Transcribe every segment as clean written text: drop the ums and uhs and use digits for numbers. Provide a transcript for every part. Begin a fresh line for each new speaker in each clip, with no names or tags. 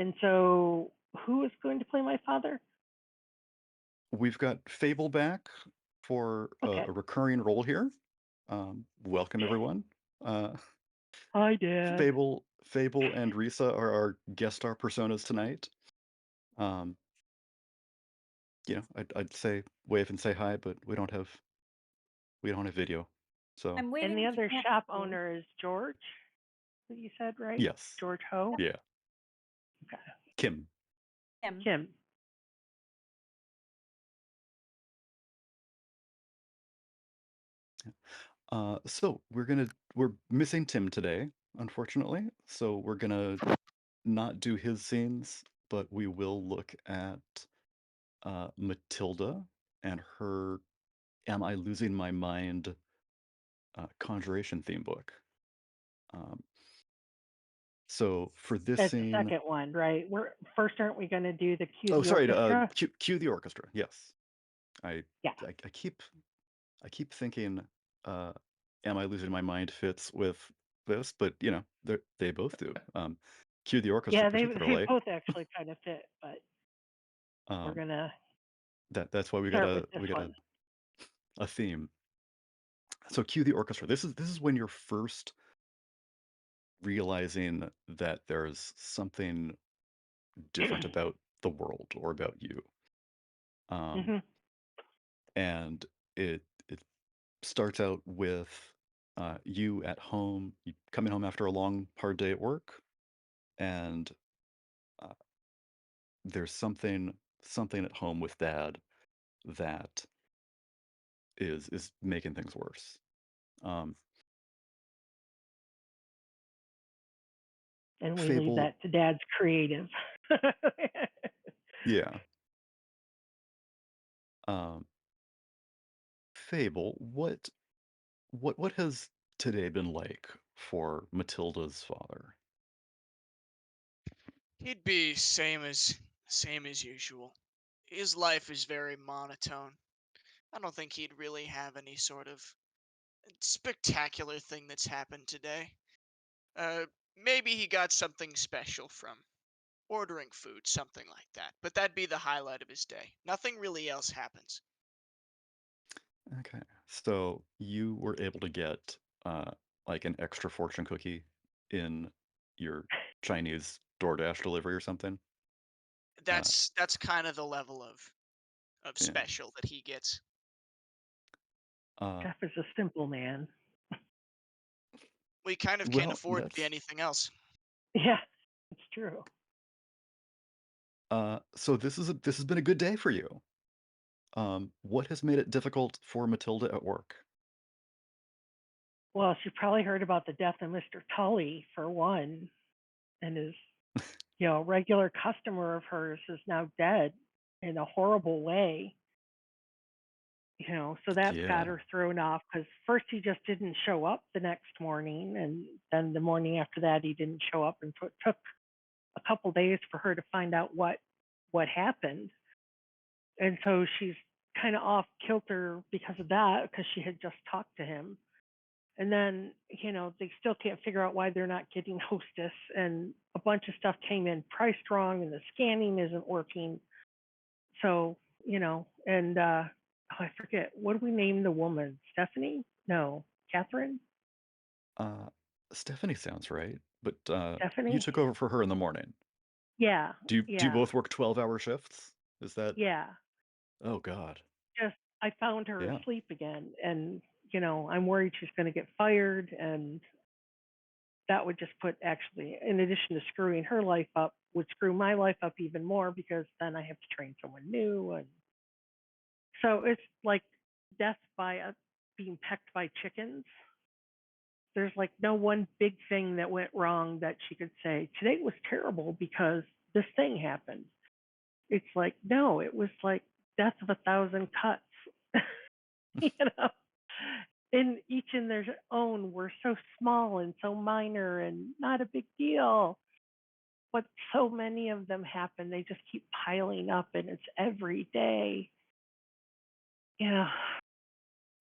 And so, who is going to play my father?
We've got Fable back for
Okay.
a recurring role here. Welcome everyone. Uh,
Hi, Dad.
Fable and Risa are our guest star personas tonight. Um, I'd say wave and say hi, but we don't have video. So
I'm
And the
waving to
other
connect
shop
with you.
owner is George. That you said right?
yes,
George Ho.
yeah,
Okay.
Kim.
Him.
Kim.
So we're missing Tim today, unfortunately. So we're gonna not do his scenes, but we will look at Matilda and her "Am I Losing My Mind" conjuration theme book. Um, so for this
That's the
scene,
second one, right? We're first, aren't we going to do the cue
oh,
the
sorry,
orchestra?
cue the orchestra. Yes, I
Yeah.
I keep thinking, uh, "Am I Losing My Mind" fits with this, but they both do. Cue the orchestra
Yeah, they
particularly.
both actually kind of fit, but we're
Um,
gonna
that's why we got
start with
a
this
we got
one.
a theme. So cue the orchestra. This is when you're first realizing that there's something different about the world or about you. Um,
Hmm.
and it starts out with you at home, you coming home after a long, hard day at work, and uh, there's something at home with Dad that is making things worse. Um,
And we leave
Fable,
that to Dad's creative.
yeah. Um, Fable, what has today been like for Matilda's father?
He'd be same as usual. His life is very monotone. I don't think he'd really have any sort of spectacular thing that's happened today. Maybe he got something special from ordering food, something like that. But that'd be the highlight of his day. Nothing really else happens.
Okay. So you were able to get uh like an extra fortune cookie in your Chinese DoorDash delivery or something? Uh
That's kind of the level of
yeah.
special that he gets.
Uh
Jeff is a simple man.
We kind of can't
well,
afford to be
that's
anything else.
Yeah, it's true.
so this has been a good day for you. What has made it difficult for Matilda at work?
Well, she probably heard about the death of Mr. Tully for one, and his, regular customer of hers is now dead in a horrible way. So that's got
Yeah.
her thrown off because first he just didn't show up the next morning, and then the morning after that he didn't show up, and so it took a couple days for her to find out what happened, and so she's kind of off kilter because of that because she had just talked to him, and then they still can't figure out why they're not getting hostess, and a bunch of stuff came in priced wrong, and the scanning isn't working. So, and oh, I forget, what do we name the woman? Stephanie? No, Catherine?
Uh Stephanie sounds right, but you
Stephanie?
took over for her in the morning.
Yeah,
Do you
yeah,
both work 12-hour shifts? Is that
yeah.
Oh God.
Just, I found her
Yeah.
asleep again, and, I'm worried she's going to get fired, and that would just put, actually, in addition to screwing her life up, would screw my life up even more because then I have to train someone new. And so it's like death by being pecked by chickens. There's like no one big thing that went wrong that she could say today was terrible because this thing happened. It's like, no, it was like death of 1,000 cuts. you know and each in their own were so small and so minor and not a big deal, but so many of them happen, they just keep piling up, and it's every day. you know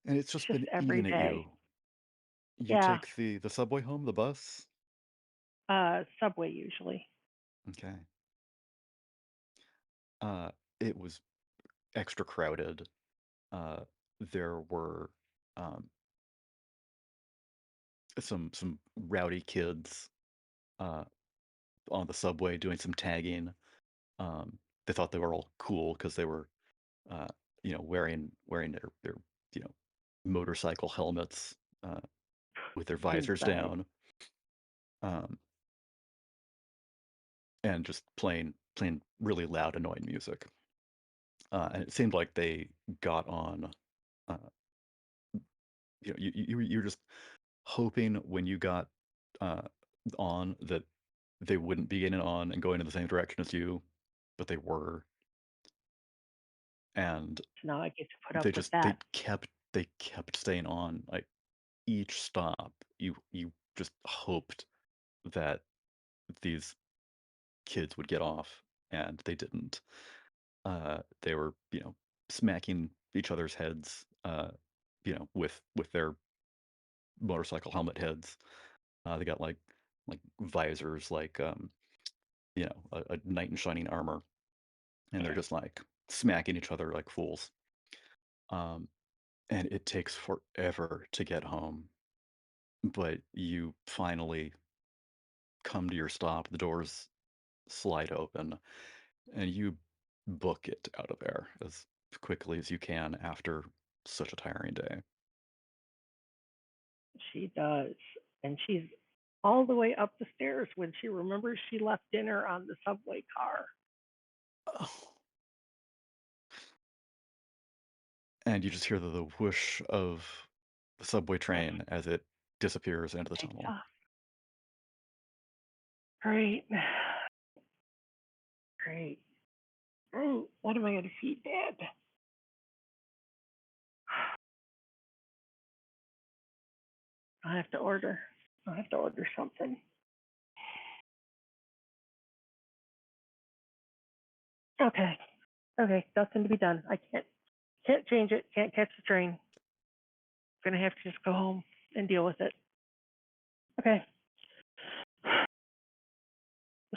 And it's
it's
just
just
been
every
eating at
day.
you. You
Yeah.
take the subway home, the bus?
Subway usually.
Okay. Uh, it was extra crowded. Uh, there were um, some rowdy kids uh, on the subway doing some tagging. They thought they were all cool because they were, uh, wearing their you know motorcycle helmets with their visors
Inside.
down, um, and just playing really loud, annoying music. And it seemed like they got on. Uh, you're just hoping when you got uh, on that they wouldn't be getting on and going in the same direction as you, but they were, and
So now I get to put up with
they
that.
kept staying on. Like each stop, you just hoped that these kids would get off, and they didn't. They were, smacking each other's heads, with their motorcycle helmet heads. They got like visors, like a knight in shining armor, and they're just like smacking each other like fools. Um, and it takes forever to get home, but you finally come to your stop. The doors slide open, and you book it out of there as quickly as you can after such a tiring day.
She does. And she's all the way up the stairs when she remembers she left dinner on the subway car.
Oh. And you just hear the whoosh of the subway
Yes,
train as it disappears into the
takes
tunnel.
off. Great. Great. Oh, what am I going to feed Dad? I have to order. I have to order something. Okay. Okay. Nothing to be done. I can't change it. Can't catch the train. Gonna have to just go home and deal with it. Okay.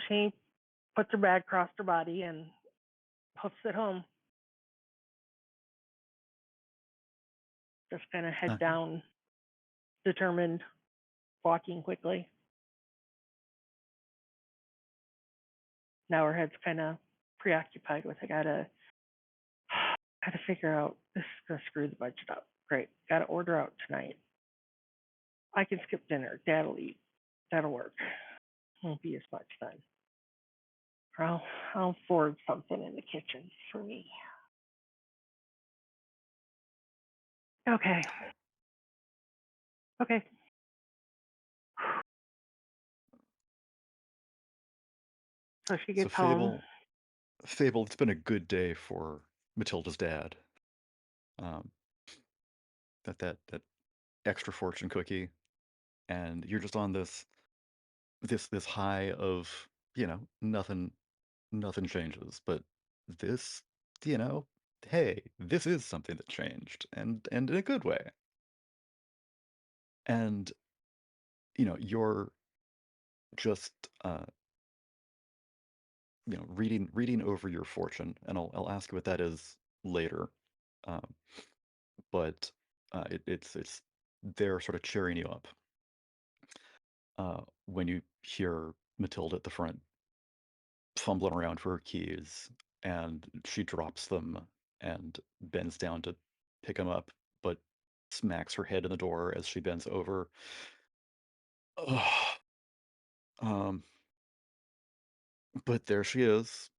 She puts her bag across her body and puts it home. Just gonna head
Okay.
down, determined, walking quickly. Now her head's kind of preoccupied with I gotta figure out this is gonna screw the budget up. Great. Gotta order out tonight. I can skip dinner. Dad'll eat. That'll work. Won't be as much then. I'll forward something in the kitchen for me. Okay. Okay. So she
So
gets home.
Fable, it's been a good day for Matilda's dad. Um, that extra fortune cookie, and you're just on this high of nothing changes, but this, you know, hey, this is something that changed, and in a good way. And you're just reading over your fortune, and I'll ask you what that is later. Um, but it's they're sort of cheering you up when you hear Matilda at the front fumbling around for her keys, and she drops them and bends down to pick them up, but smacks her head in the door as she bends over. Ugh. Um, but there she is,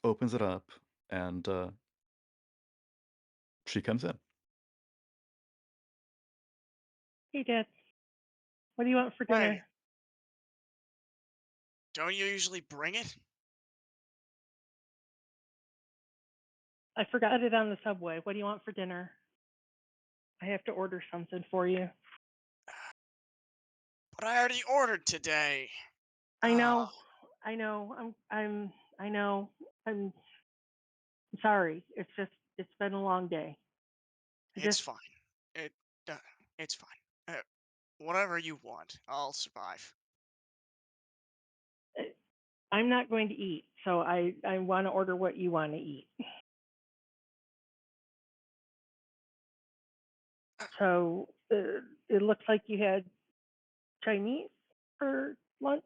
opens it up, and she comes in.
Hey, Dad. What do you want for
Hey,
dinner?
don't you usually bring it?
I forgot it on the subway. What do you want for dinner? I have to order something for you.
But I already ordered today.
I
Oh,
know. I know. I know. I'm sorry. It's been a long day.
it's
Just
fine. It, uh, it's fine. Whatever you want, I'll survive.
uh, I'm not going to eat, so I want to order what you want to eat. So it looks like you had Chinese for lunch.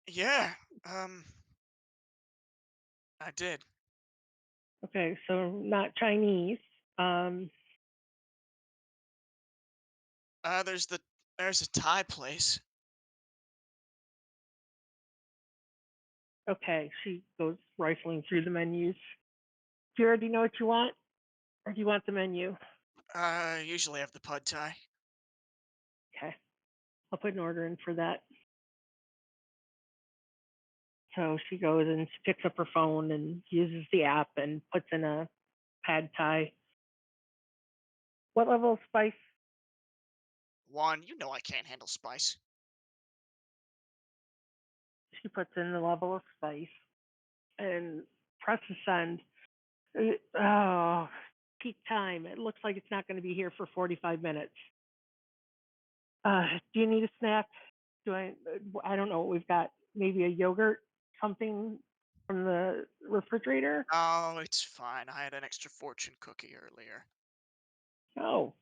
Yeah, I did.
Okay, so not Chinese.
There's a Thai place.
Okay, she goes rifling through the menus. Do you already know what you want, or do you want the menu?
I usually have the pad Thai.
Okay, I'll put an order in for that. So she goes and she picks up her phone and uses the app and puts in a pad Thai. What level of spice?
One, you know I can't handle spice.
She puts in the level of spice and presses send. Oh, peak time. It looks like it's not going to be here for 45 minutes. Do you need a snack? I don't know what we've got. Maybe a yogurt, something from the refrigerator?
Oh, it's fine. I had an extra fortune cookie earlier.
Oh,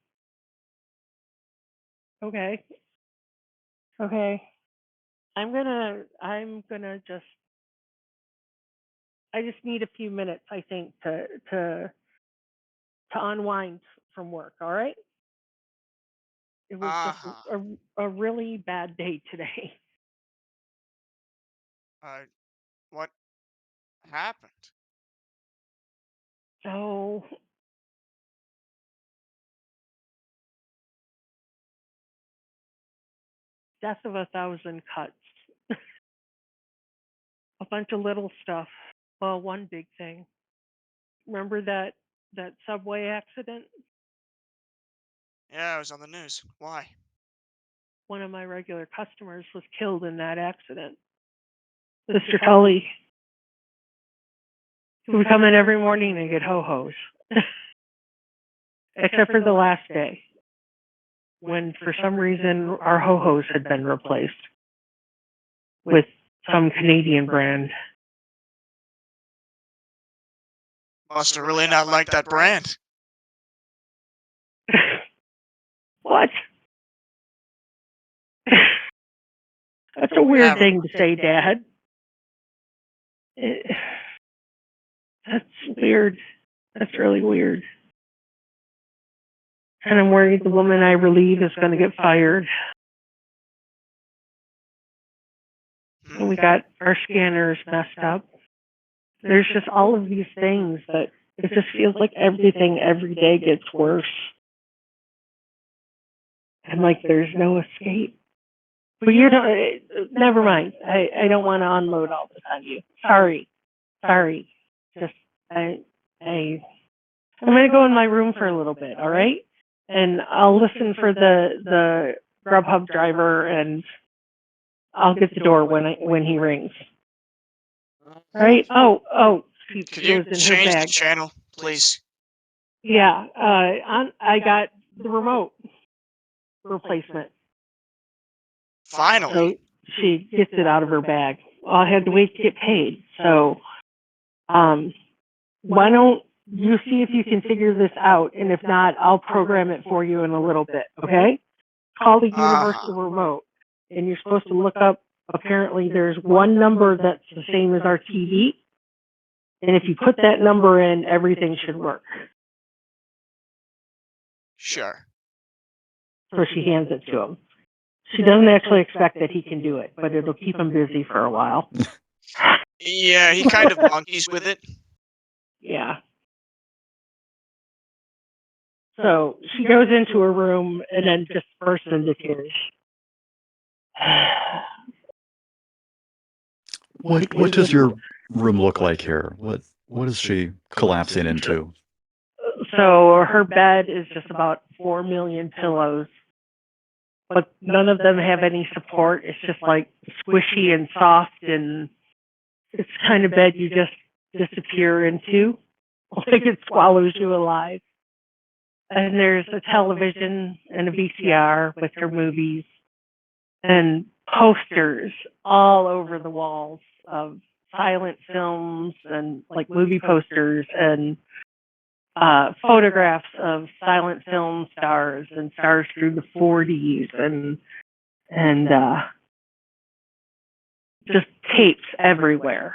okay. Okay. I just need a few minutes, I think, to unwind from work, all right? It was just
Uh-huh.
a really bad day today.
What happened?
So, death of 1,000 cuts. A bunch of little stuff. Well, one big thing. Remember that subway accident?
Yeah, I was on the news. Why?
One of my regular customers was killed in that accident. Mr. Tully. He would come in every morning and get ho-hos. Except for the last day, when for some reason our ho-hos had been replaced with some Canadian brand.
Must have really not liked that brand.
What? That's a weird thing to say, Dad. That's weird. That's really weird. And I'm worried the woman I relieve is going to get fired. And we got our scanners messed up. There's just all of these things that it just feels like everything every day gets worse. And like there's no escape. But you don't, never mind. I don't want to unload all this on you. Sorry. Just, I'm going to go in my room for a little bit, all right? And I'll listen for the Grubhub driver and I'll get the door when he rings. Right? Oh, she
Could you
goes in her
change the
bag.
channel, please?
Yeah, I got the remote replacement.
Finally.
So she gets it out of her bag. Well, I had to wait to get paid. So, why don't you see if you can figure this out? And if not, I'll program it for you in a little bit, okay? Call the universal remote. And you're supposed to look up, apparently there's one number that's the same as our TV. And if you put that number in, everything should work.
Sure.
So she hands it to him. She doesn't actually expect that he can do it, but it'll keep him busy for a while.
Yeah, he kind of monkeys with it.
Yeah. So she goes into her room and then just bursts into tears.
What does your room look like here? What is she collapsing into?
So her bed is just about 4 million pillows, but none of them have any support. It's just like squishy and soft, and it's the kind of bed you just disappear into, like it swallows you alive. And there's a television and a VCR with her movies and posters all over the walls of silent films and like movie posters and photographs of silent film stars and stars through the 40s and just tapes everywhere.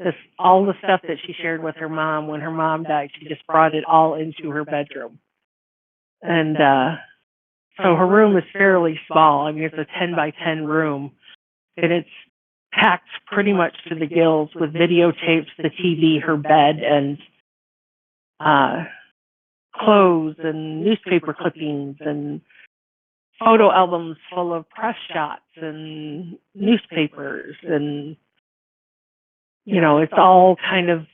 Just all the stuff that she shared with her mom when her mom died, she just brought it all into her bedroom. And so her room is fairly small. I mean, it's a 10 by 10 room, and it's packed pretty much to the gills with videotapes, the TV, her bed, and clothes and newspaper clippings and photo albums full of press shots and newspapers. And, you know, it's all kind of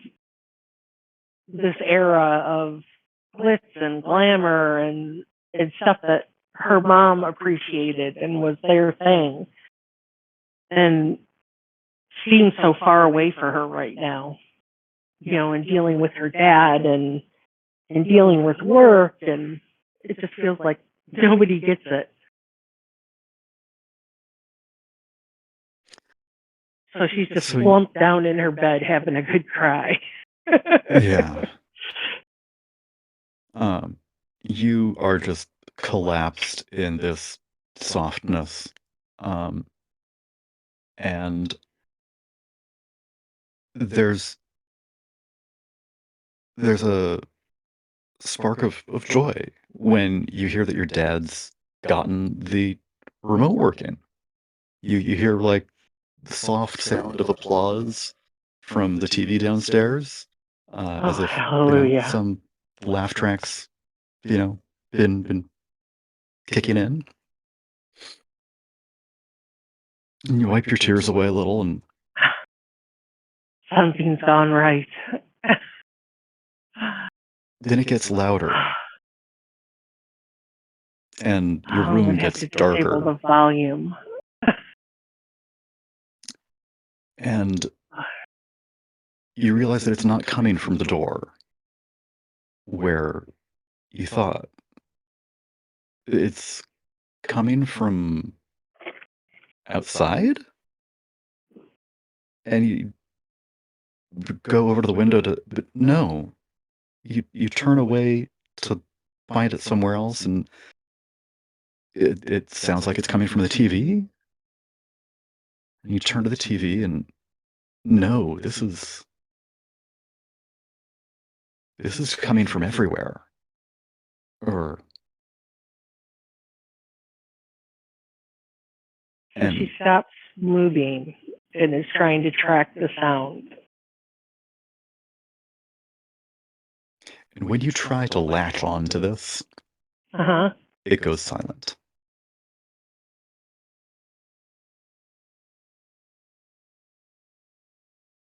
this era of glitz and glamour and stuff that her mom appreciated and was their thing, and seems so far away for her right now, you know, and dealing with her dad and dealing with work, and it just feels like nobody gets it. So she's just slumped down in her bed having a good cry.
Yeah. You are just collapsed in this softness. And there's a spark of joy when you hear that your dad's gotten the remote working. You hear like the soft sound of applause from the TV downstairs, as if
hallelujah.
some laugh tracks, been kicking in. And you wipe your tears away a little, and
something's gone right.
then it gets louder, and your room gets
disable
darker.
the volume.
And you realize that it's not coming from the door where you thought. It's coming from outside? And you go over to the window but no. You turn away to find it somewhere else, and it sounds like it's coming from the TV. And you turn to the TV, and no, this is coming from everywhere. So
she stops moving and is trying to track the sound.
And when you try to latch on to this, it goes silent.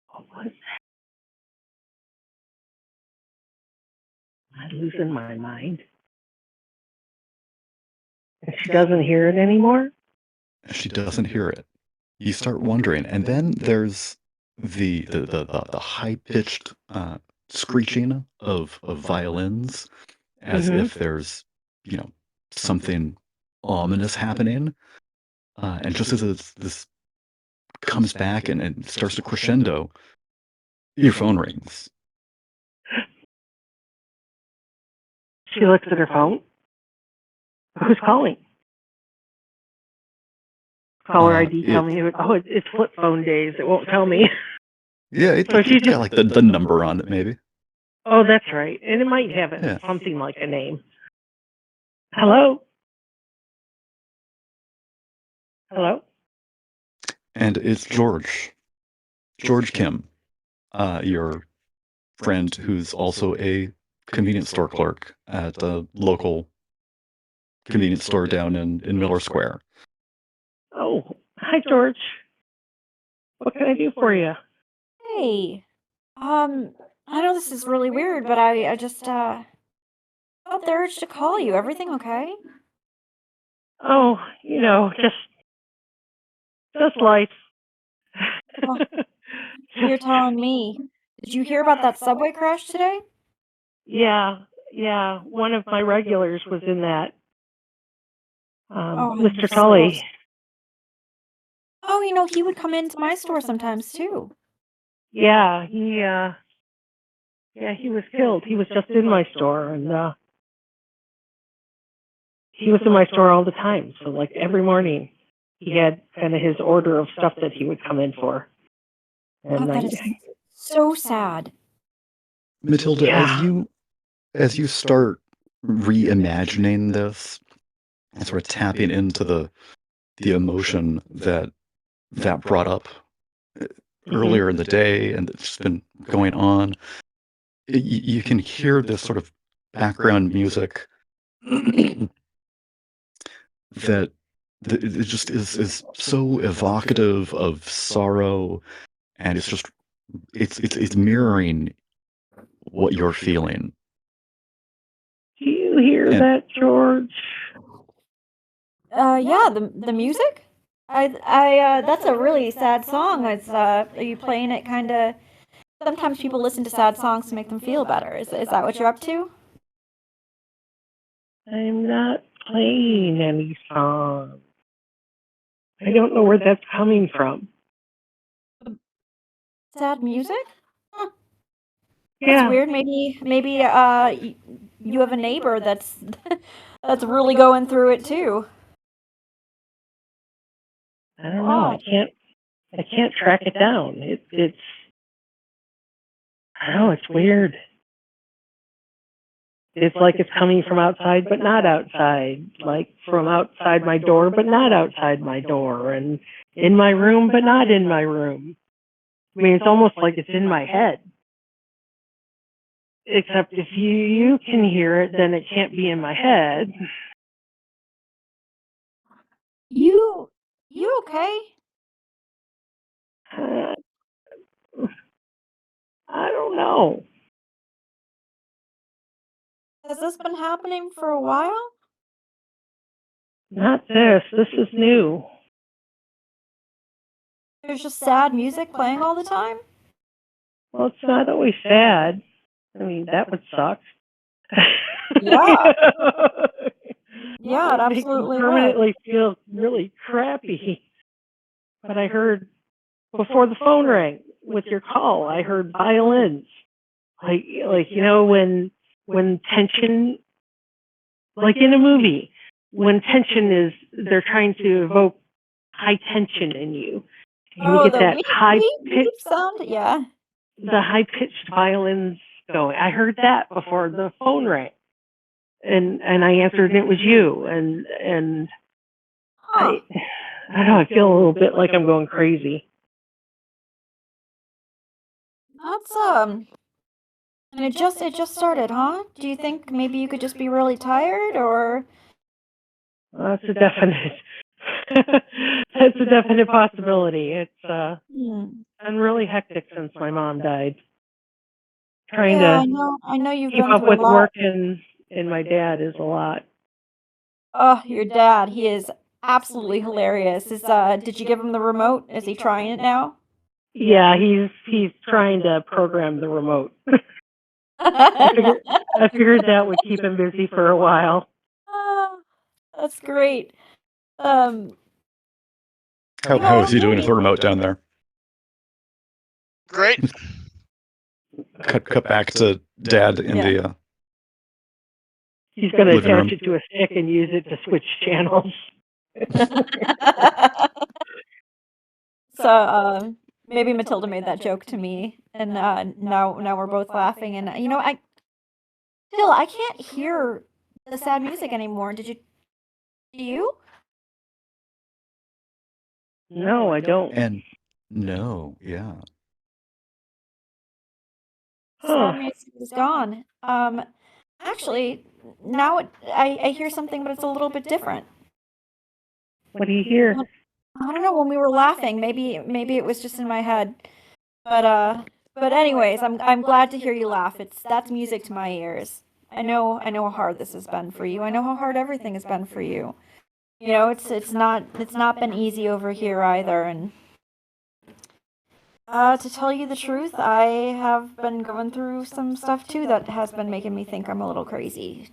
What was that? I'm losing my mind. And she doesn't hear it anymore?
She doesn't hear it. You start wondering, and then there's the high-pitched screeching of violins, as if there's something ominous happening. And just as this comes back and starts to crescendo, your phone rings.
She looks at her phone. Who's calling? Caller ID, tell me. It's flip phone days. It won't tell me.
Yeah, it's got like the number on it, maybe.
Oh, that's right. And it might have something like a name. Hello? Hello?
And it's George Kim, your friend who's also a convenience store clerk at a local convenience store down in Miller Square.
Oh, hi, George. What can I do for you?
Hey, I know this is really weird, but I just felt the urge to call you. Everything okay?
Oh, just life.
Oh, you're telling me. Did you hear about that subway crash today?
Yeah. One of my regulars was in that. Mr. Tully.
he would come into my store sometimes too.
Yeah, he was killed. He was just in my store, and he was in my store all the time. So like every morning, he had kind of his order of stuff that he would come in for.
Oh,
And
that is so sad.
Matilda,
Yeah.
as you start reimagining this and sort of tapping into the emotion that brought up earlier in the day and it's just been going on, you can hear this sort of background music that it just is so evocative of sorrow, and it's just it's mirroring what you're feeling.
Do you hear
And-
that, George?
Yeah, the music? I that's a really sad song. It's are you playing it kinda sometimes people listen to sad songs to make them feel better. Is that what you're up to?
I'm not playing any song. I don't know where that's coming from.
Sad music? Huh. That's
Yeah.
weird. Maybe you have a neighbor that's that's really going through it too.
I don't know. I can't track it down. It's I don't know, it's weird. It's like it's coming from outside but not outside. Like from outside my door but not outside my door, and in my room but not in my room. I mean, it's almost like it's in my head. Except if you can hear it, then it can't be in my head.
You okay?
Uh, I don't know.
Has this been happening for a while?
Not this. This is new.
There's just sad music playing all the time?
Well, it's not always sad. I mean, that would suck.
Yeah. Yeah, it
It'd make me
absolutely would.
permanently feel really crappy. But I heard before the phone rang with your call, I heard violins. Like when tension, like in a movie, when tension is, they're trying to evoke high tension in you. And you get that high pitch,
sound? Yeah.
the high pitched violins going. I heard that before the phone rang. And I answered and it was you. And
Huh.
I don't know, I feel a little bit like I'm going crazy.
That's and it just started, huh? Do you think maybe you could just be really tired or
Well, that's a definite that's a definite possibility. It's been really hectic since my mom died. Trying
Yeah,
to
I know you've
keep
been
up
through a
with
lot.
work and my dad is a lot.
Oh, your dad, he is absolutely hilarious. Did you give him the remote? Is he trying it now?
Yeah, he's trying to program the remote. I figured that would keep him busy for a while.
Oh, that's great.
How is he doing with the remote down there?
Great.
Cut back to Dad in the
He's going to
living room.
attach it to a stick and use it to switch channels.
So, maybe Matilda made that joke to me, and now we're both laughing. And I can't hear the sad music anymore. Do you?
No, I don't.
And no, yeah.
Sad music is gone. Actually, now I hear something, but it's a little bit different.
What do you hear?
I don't know. When we were laughing, maybe it was just in my head. But anyways, I'm glad to hear you laugh. That's music to my ears. I know how hard this has been for you. I know how hard everything has been for you. It's not been easy over here either. And to tell you the truth, I have been going through some stuff too that has been making me think I'm a little crazy.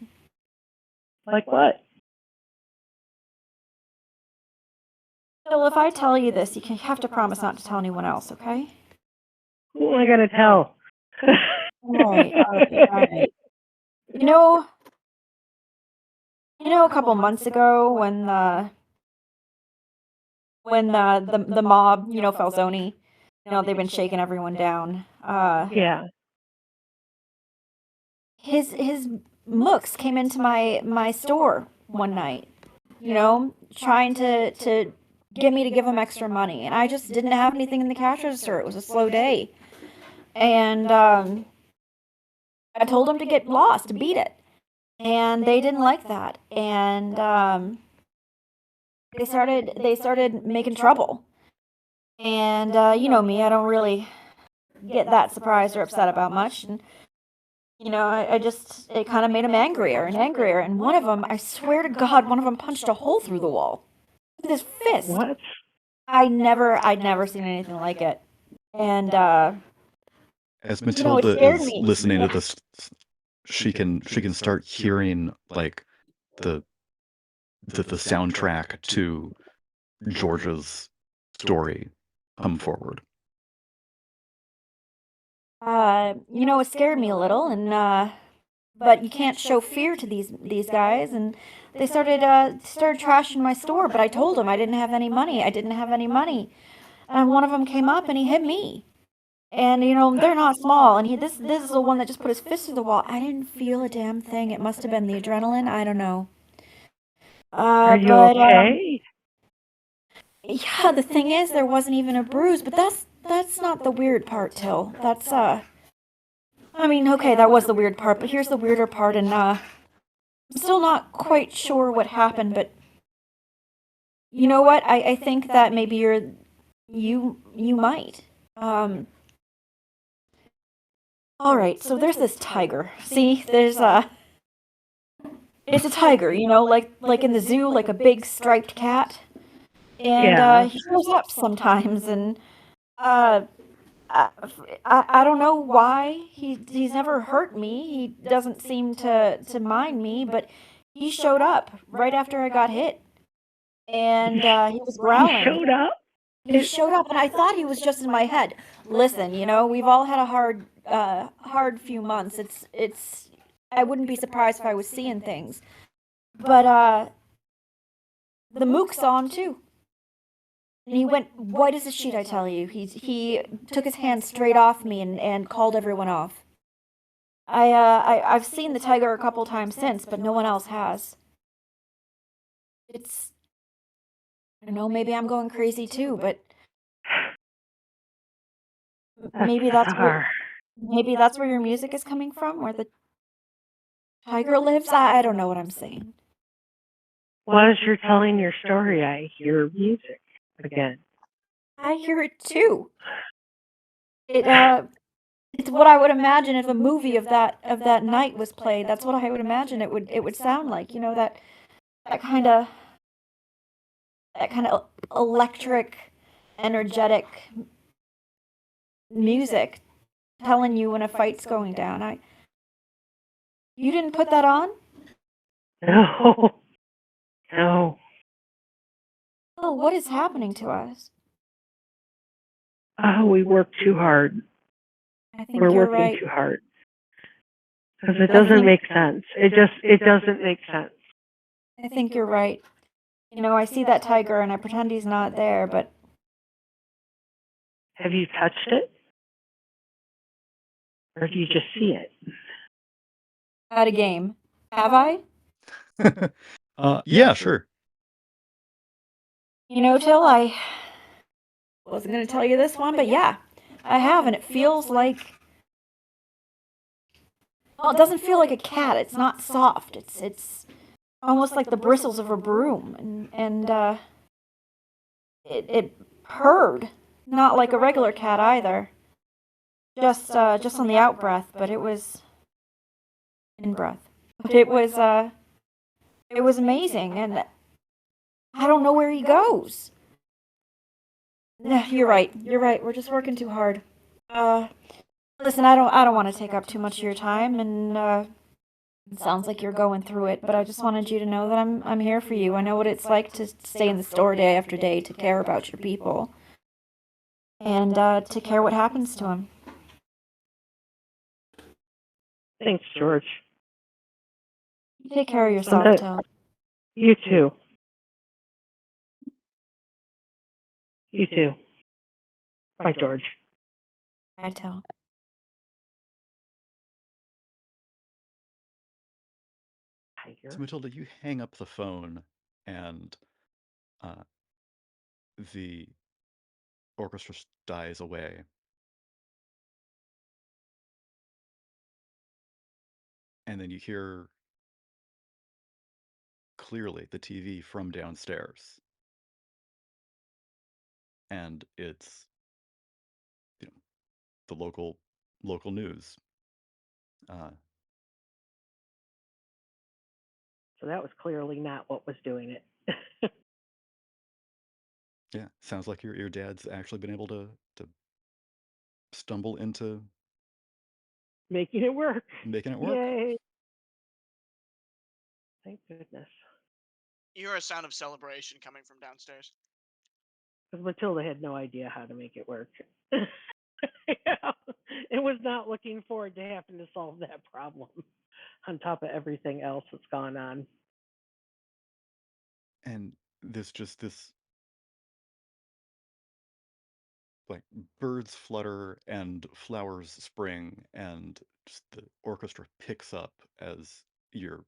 Like what?
Phil, if I tell you this, you have to promise not to tell anyone else, okay?
Who am I gonna tell?
All right. You know, a couple months ago when the mob, Falzoni, they've been shaking everyone down.
Yeah.
His mooks came into my store one night, trying to get me to give him extra money, and I just didn't have anything in the cash register. It was a slow day, and I told them to get lost, to beat it, and they didn't like that, and they started making trouble, and you know me, I don't really get that surprised or upset about much, and it kind of made them angrier and angrier, and one of them, I swear to God, one of them punched a hole through the wall with his fist.
What?
I'd never seen anything like it, and
As
it
Matilda
scared
is
me.
listening to this, she can start hearing like the soundtrack to George's story come forward.
It scared me a little, and but you can't show fear to these guys, and they started trashing my store. But I told them I didn't have any money. And one of them came up and he hit me. And they're not small. And this is the one that just put his fist through the wall. I didn't feel a damn thing. It must have been the adrenaline. I don't know.
Are you
But
okay?
yeah, the thing is, there wasn't even a bruise. But that's not the weird part, Till. That's I mean, okay, that was the weird part. But here's the weirder part, and I'm still not quite sure what happened. But you know what? I think that maybe you might. All right, so there's this tiger. See, there's it's a tiger, like in the zoo, like a big striped cat. And
Yeah.
he shows up sometimes, and uh, I don't know why he's never hurt me. He doesn't seem to mind me, but he showed up right after I got hit, and he was
He
growling.
showed up?
He showed up, and I thought he was just in my head. Listen, we've all had a hard few months. It's. I wouldn't be surprised if I was seeing things, but the mook saw him too, and he went white as a sheet. I tell you, he took his hand straight off me and called everyone off. I've seen the tiger a couple times since, but no one else has. It's. I don't know. Maybe I'm going crazy too, but maybe that's
bizarre.
where your music is coming from, where the tiger lives. I don't know what I'm saying.
Well, as you're telling your story, I hear music again.
I hear it too. It's what I would imagine if a movie of that night was played. That's what I would imagine it would sound like. That kind of electric, energetic music telling you when a fight's going down. You didn't put that on?
No. No.
Oh, what is happening to us?
Oh, we work too hard.
I think
We're
you're
working
right.
too hard. Because it doesn't make sense. It doesn't make sense.
I think you're right. I see that tiger and I pretend he's not there, but
Have you touched it? Or do you just see it?
at a game. Have I?
Yeah, sure.
Till I wasn't going to tell you this one, but yeah, I have, and it feels like. Well, it doesn't feel like a cat. It's not soft. It's almost like the bristles of a broom, and it purred, not like a regular cat either. Just on the out breath, but it was in breath. But it was amazing, and I don't know where he goes. You're right. We're just working too hard. Listen, I don't want to take up too much of your time, and It sounds like you're going through it, but I just wanted you to know that I'm here for you. I know what it's like to stay in the store day after day, to care about your people, and to care what happens to them.
Thanks, George.
You take care of yourself,
Sometimes-
Till.
You too. You too. Bye, George.
Bye, Till.
Tiger.
So Matilda, you hang up the phone, and the orchestra dies away. And then you hear clearly the TV from downstairs. And it's, the local news.
So that was clearly not what was doing it.
Yeah, sounds like your dad's actually been able to stumble into
Making it work.
making it work.
Yay. Thank goodness.
You hear a sound of celebration coming from downstairs.
Because Matilda had no idea how to make it work. Yeah. It was not looking forward to having to solve that problem on top of everything else that's gone on.
And this like birds flutter and flowers spring, and just the orchestra picks up as your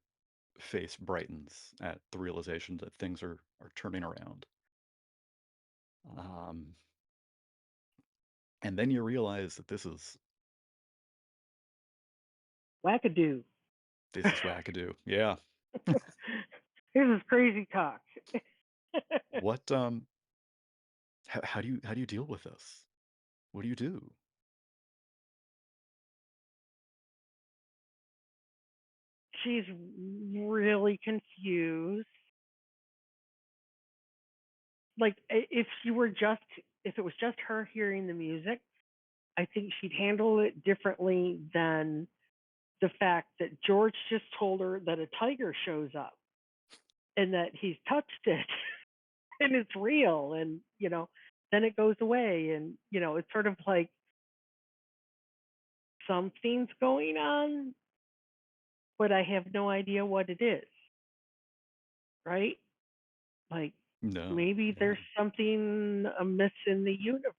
face brightens at the realization that things are turning around. And then you realize that this is
Wackadoo.
wackadoo. Yeah.
This is crazy talk.
What how do you deal with this? What do you do?
She's really confused. Like if it was just her hearing the music, I think she'd handle it differently than the fact that George just told her that a tiger shows up and that he's touched it and it's real, and then it goes away, and it's sort of like something's going on, but I have no idea what it is. Right? Like
No.
maybe there's something amiss in the universe.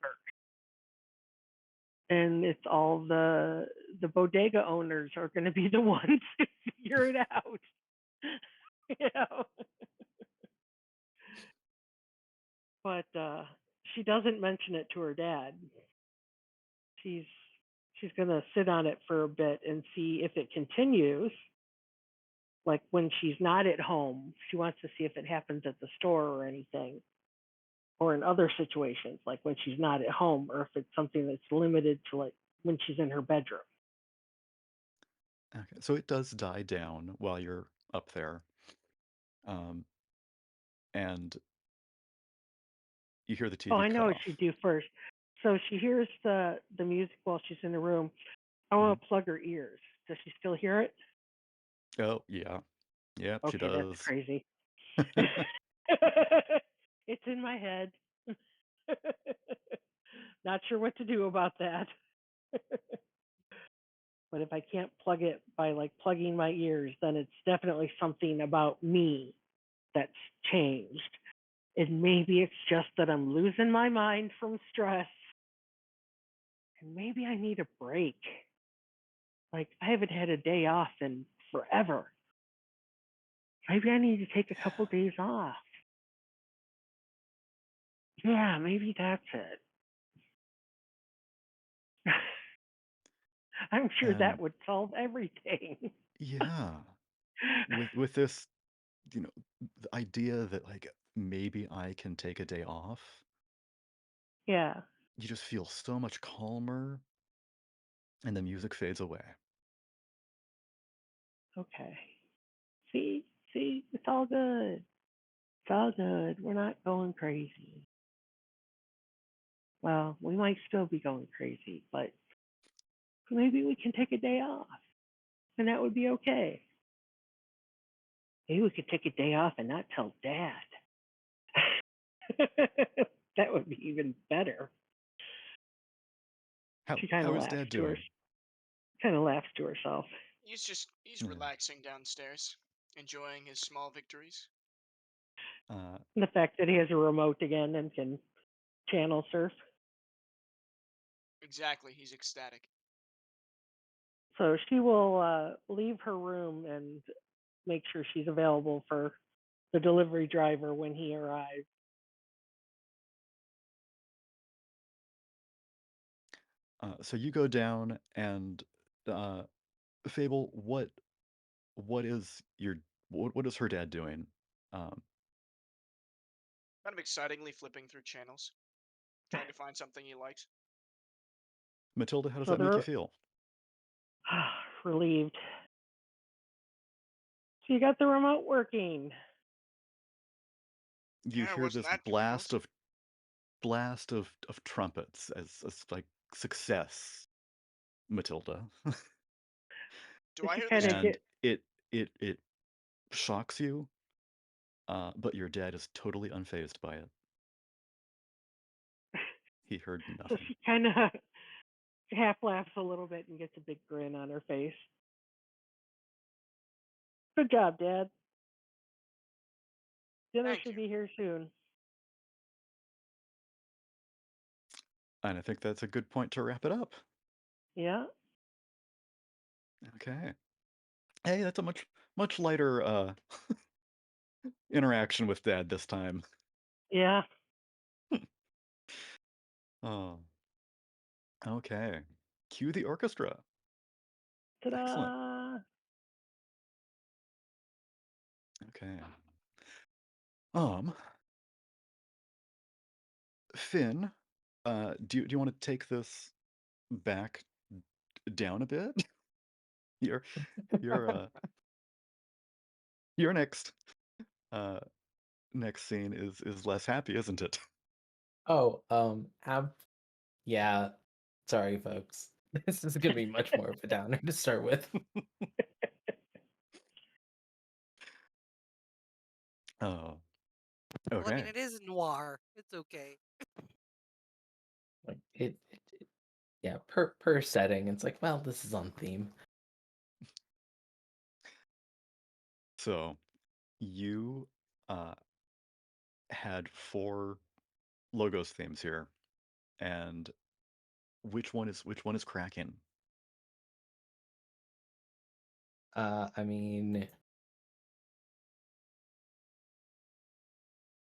And it's all the bodega owners are going to be the ones to figure it out. But she doesn't mention it to her dad. She's going to sit on it for a bit and see if it continues. Like when she's not at home, she wants to see if it happens at the store or anything, or in other situations, like when she's not at home, or if it's something that's limited to like when she's in her bedroom.
Okay, so it does die down while you're up there. And you hear the TV
Oh, I know what
cough.
she'd do first. So she hears the music while she's in the room. I want to plug her ears. Does she still hear it?
Oh, yeah. Yeah, she
Okay,
does.
that's crazy. It's in my head. Not sure what to do about that. But if I can't plug it by like plugging my ears, then it's definitely something about me that's changed. And maybe it's just that I'm losing my mind from stress. And maybe I need a break. Like I haven't had a day off in forever. Maybe I need to take a couple days off. Yeah, maybe that's it. I'm sure that would solve everything.
Yeah. With this, the idea that like maybe I can take a day off,
Yeah.
you just feel so much calmer, and the music fades away.
Okay. See, it's all good. It's all good. We're not going crazy. Well, we might still be going crazy, but maybe we can take a day off, and that would be okay. Maybe we could take a day off and not tell Dad. That would be even better. She kind
How
of
is
laughs
Dad
to her,
doing?
kind of laughs to herself.
He's
Yeah.
relaxing downstairs, enjoying his small victories.
The fact that he has a remote again and can channel surf.
Exactly, he's ecstatic.
So she will leave her room and make sure she's available for the delivery driver when he arrives.
So you go down and Fable, what is what is her dad doing? Um,
Kind of excitingly flipping through channels, trying to find something he likes.
Matilda, how does
So
that make you
they're
feel?
relieved. So you got the remote working.
You
Yeah, it
hear
wasn't
this
that difficult.
blast of trumpets as like success, Matilda.
Do
So
I
she
hear this
kind of
too?
And
get.
it shocks you, but your dad is totally unfazed by it. He heard
So
nothing.
she kind of half laughs a little bit and gets a big grin on her face. Good job, Dad. Dinner
Thank
should
you.
be here soon.
And I think that's a good point to wrap it up.
Yeah.
Okay. Hey, that's a much lighter interaction with Dad this time.
Yeah.
Oh, okay. Cue the orchestra. Excellent.
Ta-da!
Okay. Finn, do you want to take this back down a bit? Your your your uh next scene is less happy, isn't it?
Oh, yeah. Sorry, folks. This is gonna be much more of a downer to start with.
Oh,
Well, I mean,
okay.
it is noir. It's okay.
Like yeah, per setting, it's like, well, this is on theme.
So you had 4 logos themes here, and which one is cracking?
I mean,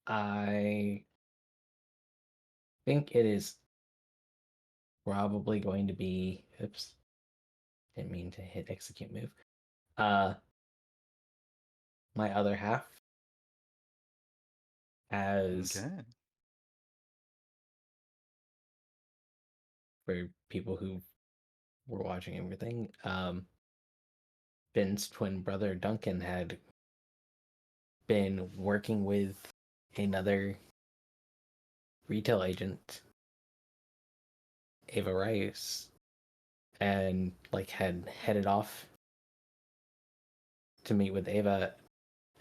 I think it is probably going to be, oops, didn't mean to hit execute move. My other half as
Okay.
for people who were watching everything, Finn's twin brother Duncan had been working with another retail agent, Ava Rice, and like had headed off to meet with Ava,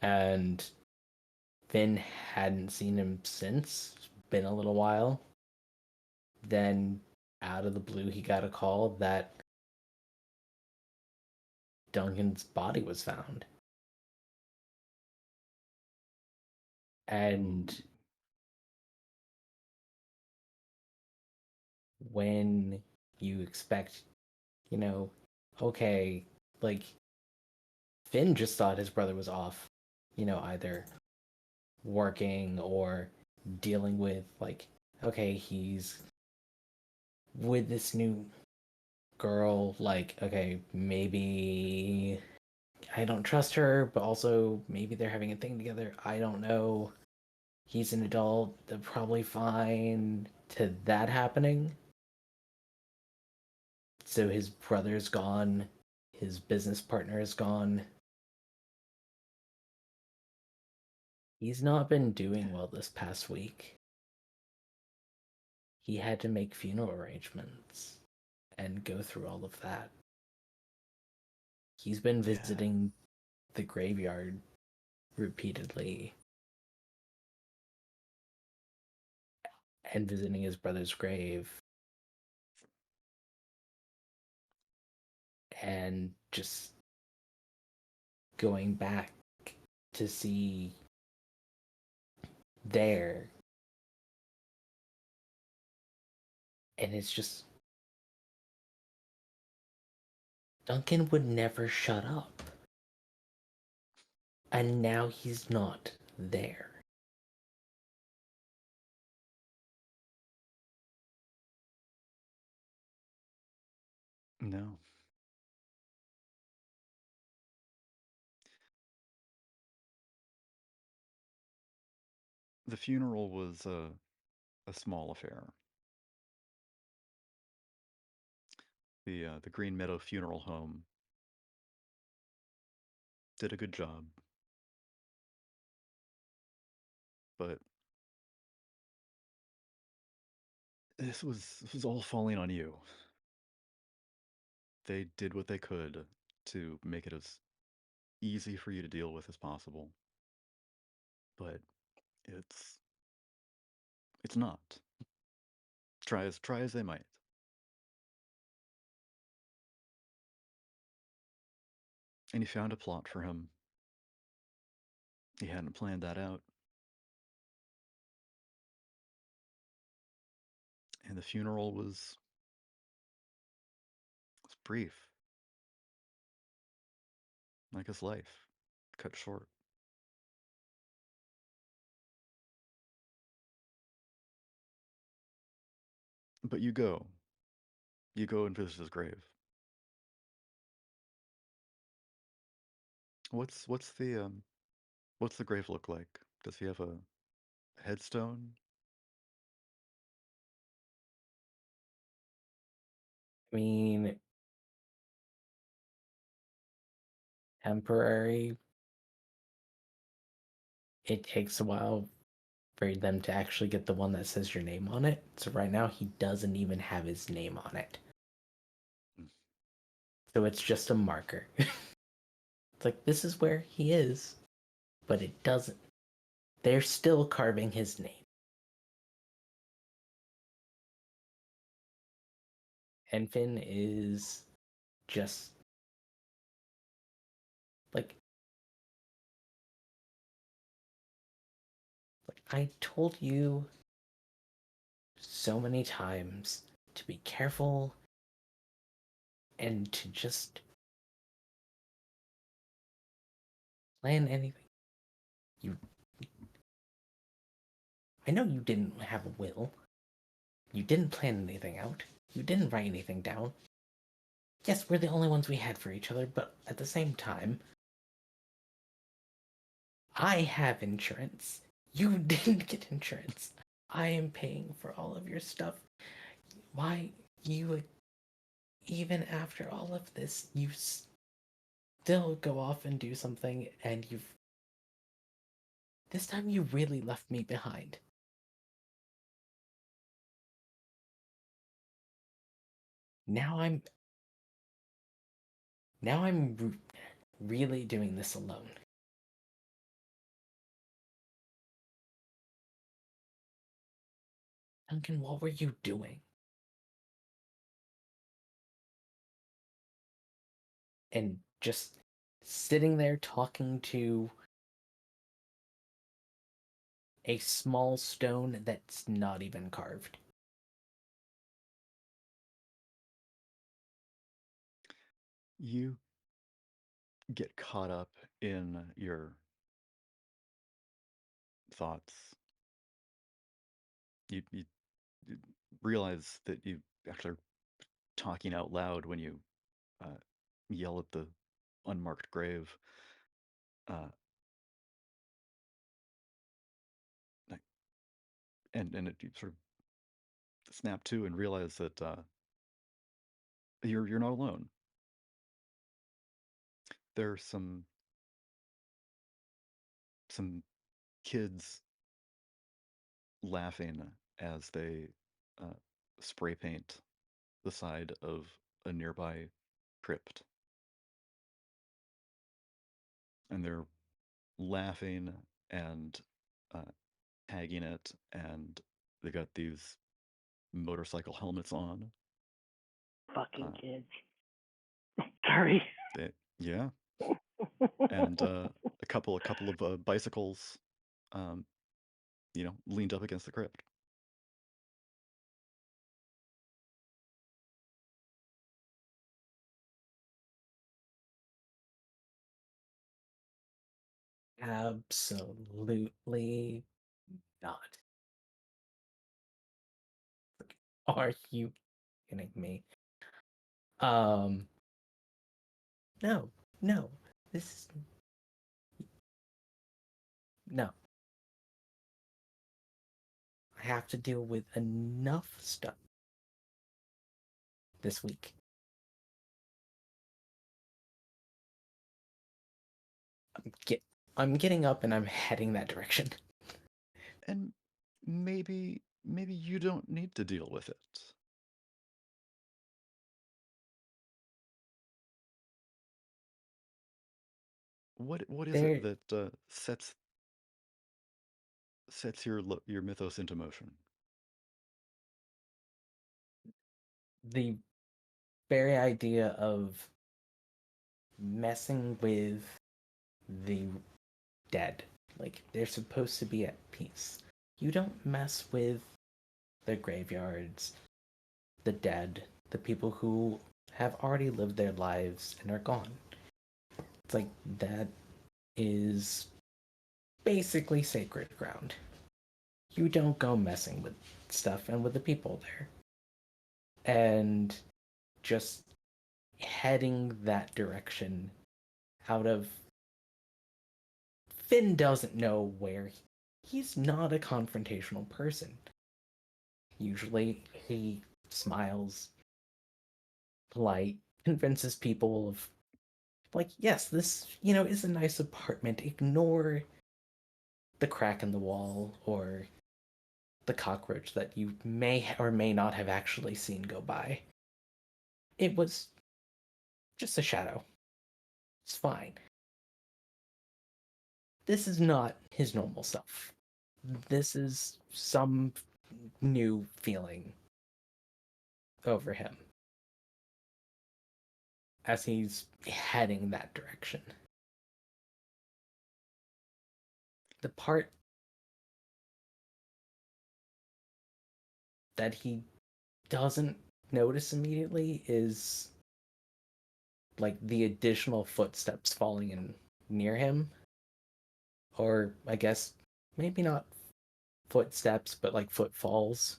and Finn hadn't seen him since. It's been a little while. Then out of the blue he got a call that Duncan's body was found. And when you expect, okay, like Finn just thought his brother was off, either working or dealing with, like, okay, he's with this new girl, like, okay, maybe I don't trust her, but also maybe they're having a thing together. I don't know. He's an adult, they're probably fine, to that happening. So his brother's gone, his business partner is gone. He's not been doing well this past week. He had to make funeral arrangements and go through all of that. He's been visiting the graveyard repeatedly and visiting his brother's grave and just going back to see there. And it's just, Duncan would never shut up. And now he's not there.
No. The funeral was a small affair. The Green Meadow Funeral Home did a good job, but this was all falling on you. They did what they could to make it as easy for you to deal with as possible, but it's not. Try as they might. And you found a plot for him. He hadn't planned that out. And the funeral was brief, like his life, cut short. But you go and visit his grave. What's the grave look like? Does he have a headstone?
I mean, temporary. It takes a while for them to actually get the one that says your name on it. So right now he doesn't even have his name on it. So it's just a marker. It's like, this is where he is, but it doesn't. They're still carving his name. And Finn is just like I told you so many times to be careful and to just plan anything. I know you didn't have a will. You didn't plan anything out. You didn't write anything down. Yes, we're the only ones we had for each other, but at the same time, I have insurance. You didn't get insurance. I am paying for all of your stuff. Why you, even after all of this, you still go off and do something, and this time you really left me behind. Now I'm really doing this alone. Duncan, what were you doing? And just sitting there talking to a small stone that's not even carved.
You get caught up in your thoughts. You realize that you actually are talking out loud when you yell at the unmarked grave. Uh, and you sort of snap to and realize that you're not alone. There's some kids laughing as they uh, spray paint the side of a nearby crypt, and they're laughing and tagging it, and they got these motorcycle helmets on.
Fucking kids. Sorry.
Yeah, and a couple of bicycles, leaned up against the crypt.
Absolutely not. Are you kidding me? No, no. This is no. I have to deal with enough stuff this week. I'm getting up and I'm heading that direction.
And maybe you don't need to deal with it. What is it that sets your mythos into motion?
The very idea of messing with the dead. Like, they're supposed to be at peace. You don't mess with the graveyards, the dead, the people who have already lived their lives and are gone. It's like, that is basically sacred ground. You don't go messing with stuff and with the people there. And just heading that direction out of Finn doesn't know where he's not a confrontational person. Usually he smiles, polite, convinces people of, like, yes, this, is a nice apartment. Ignore the crack in the wall or the cockroach that you may or may not have actually seen go by. It was just a shadow. It's fine. This is not his normal self. This is some new feeling over him as he's heading that direction. The part that he doesn't notice immediately is like the additional footsteps falling in near him. Or I guess maybe not footsteps, but like footfalls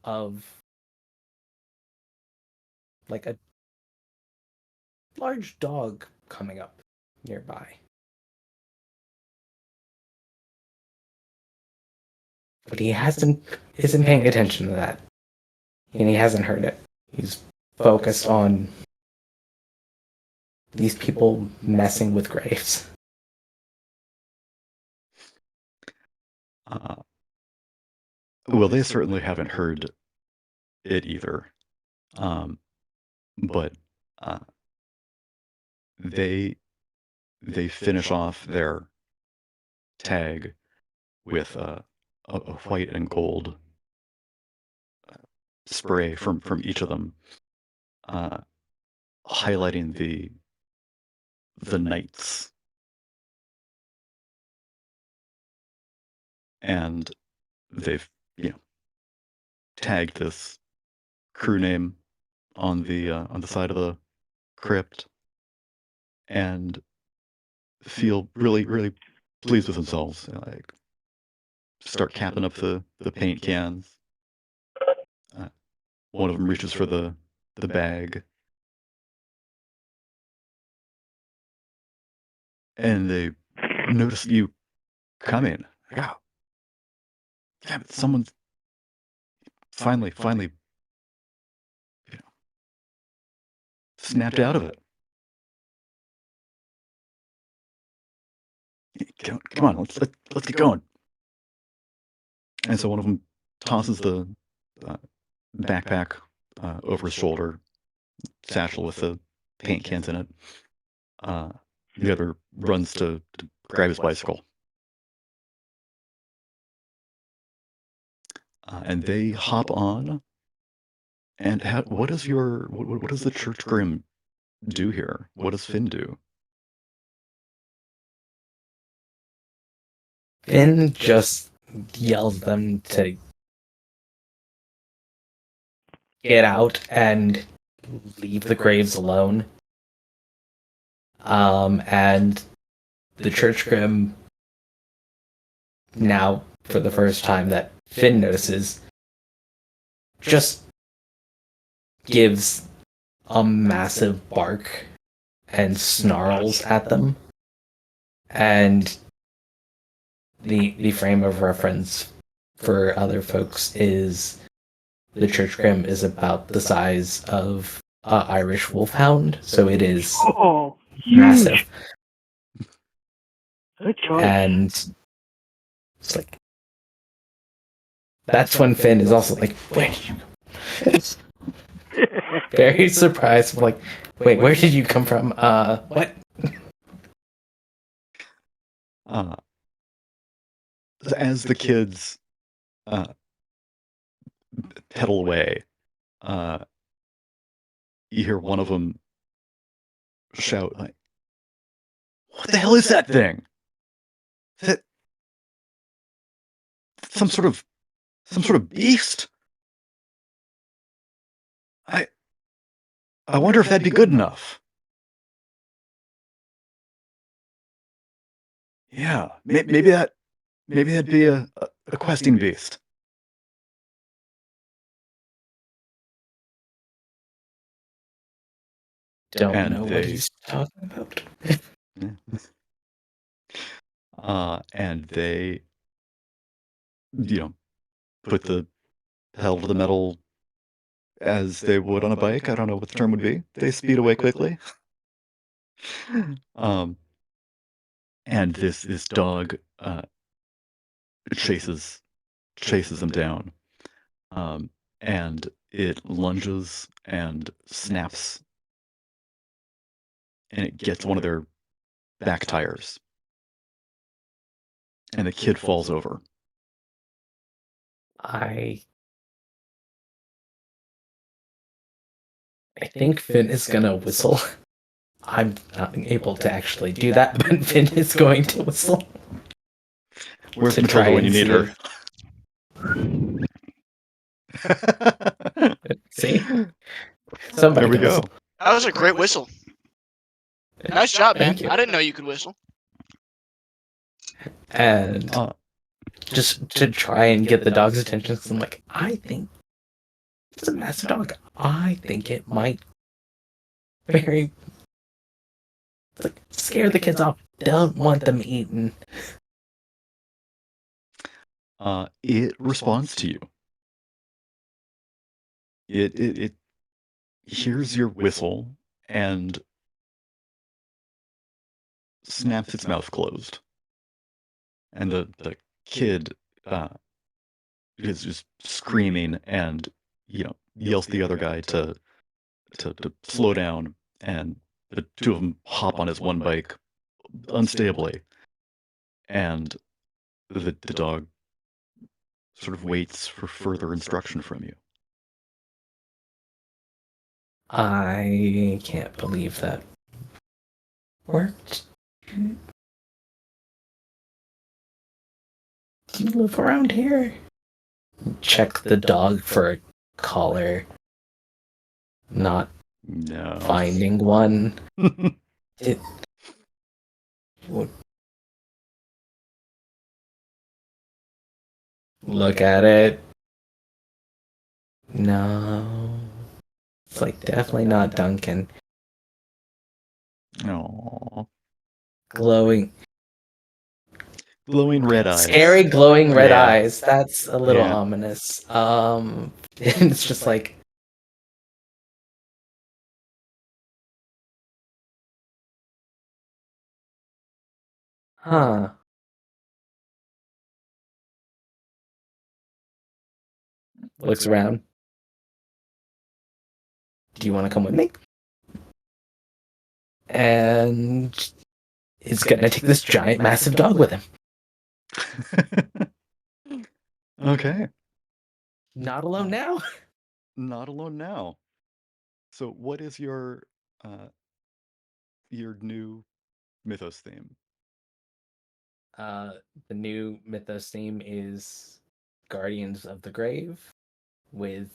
of like a large dog coming up nearby. But he isn't paying attention to that. And he hasn't heard it. He's focused on these people messing with graves.
Well, they certainly haven't heard it either. But they finish off their tag with a white and gold spray from each of them, highlighting the knights. And they've tagged this crew name on the side of the crypt, and feel really, really pleased with themselves. Like, start capping up the paint cans. One of them reaches for the bag, and they notice you coming. Like, oh, damn it! Someone's finally, snapped out of it. Come on, let's get going. And so one of them tosses the backpack over his shoulder, satchel with the paint cans in it. The other runs to grab his bicycle. And they hop on. And what does what does the church grim do here? What does Finn do?
Finn just yells them to get out and leave the graves alone. And the church grim, now for the first time that Finn notices, just gives a massive bark and snarls at them. And the frame of reference for other folks is the church grim is about the size of an Irish wolfhound, so it is
Oh,
massive.
Good choice.
And it's like, that's when Finn is also like, where did you come? Very surprised, like, wait, where did you come from? What?
As the kids pedal away, you hear one of them shout, like, "What the hell is that thing? Is that some sort of beast? I wonder if that'd be good enough." Yeah, maybe that'd be a questing beast.
Don't
And
know what he's talking about.
And they, put the pedal to the metal as they would on a bike. I don't know what the term would be. They speed away quickly. And this dog chases them down. And it lunges and snaps, and it gets one of their back tires. And the kid falls over.
I think Finn is gonna whistle. I'm not able to actually do that, but Finn is going to whistle.
Where's
to
Matilda
try
when you
and
need her?
See? Somebody
There we
can
go.
whistle.
That was a great whistle. Nice job, man.
Thank you.
I didn't know you could whistle.
And just to try and get the dog's attention, 'cause I'm like, I think it's a massive dog. I think it might very scare the kids off. Don't want them eaten.
It responds to you. It hears your whistle and snaps its mouth closed. And the kid is just screaming and yells to the other guy to slow down, and the two of them hop on his one bike unstably, and the dog sort of waits for further instruction from you.
I can't believe that worked. Do you live around here? Check the dog for a collar. Not
No.
finding one. It would look at it. No. It's like definitely not Duncan.
Aww.
Glowing
Glowing red eyes.
scary glowing red
Yeah.
eyes. That's a little
Yeah.
ominous. It's just like huh. Looks around. Do you want to come with me? And is gonna take this giant, massive dog with him.
Okay.
Not alone now.
Not alone now. So what is your new mythos theme?
The new mythos theme is Guardians of the Grave with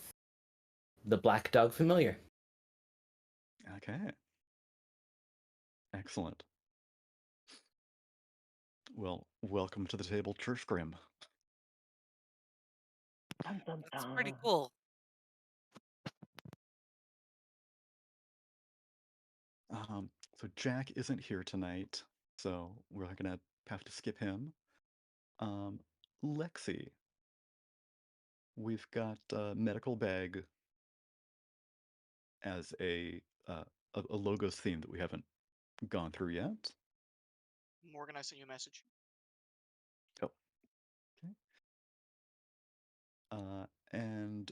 the Black Dog Familiar.
Okay. Excellent. Well, welcome to the table, Church Grim.
Dun, dun,
That's pretty
dun.
cool.
So Jack isn't here tonight, so we're gonna have to skip him. Lexi, we've got medical bag as a logos theme that we haven't gone through yet.
Morgan, I sent you a message.
Oh, okay. And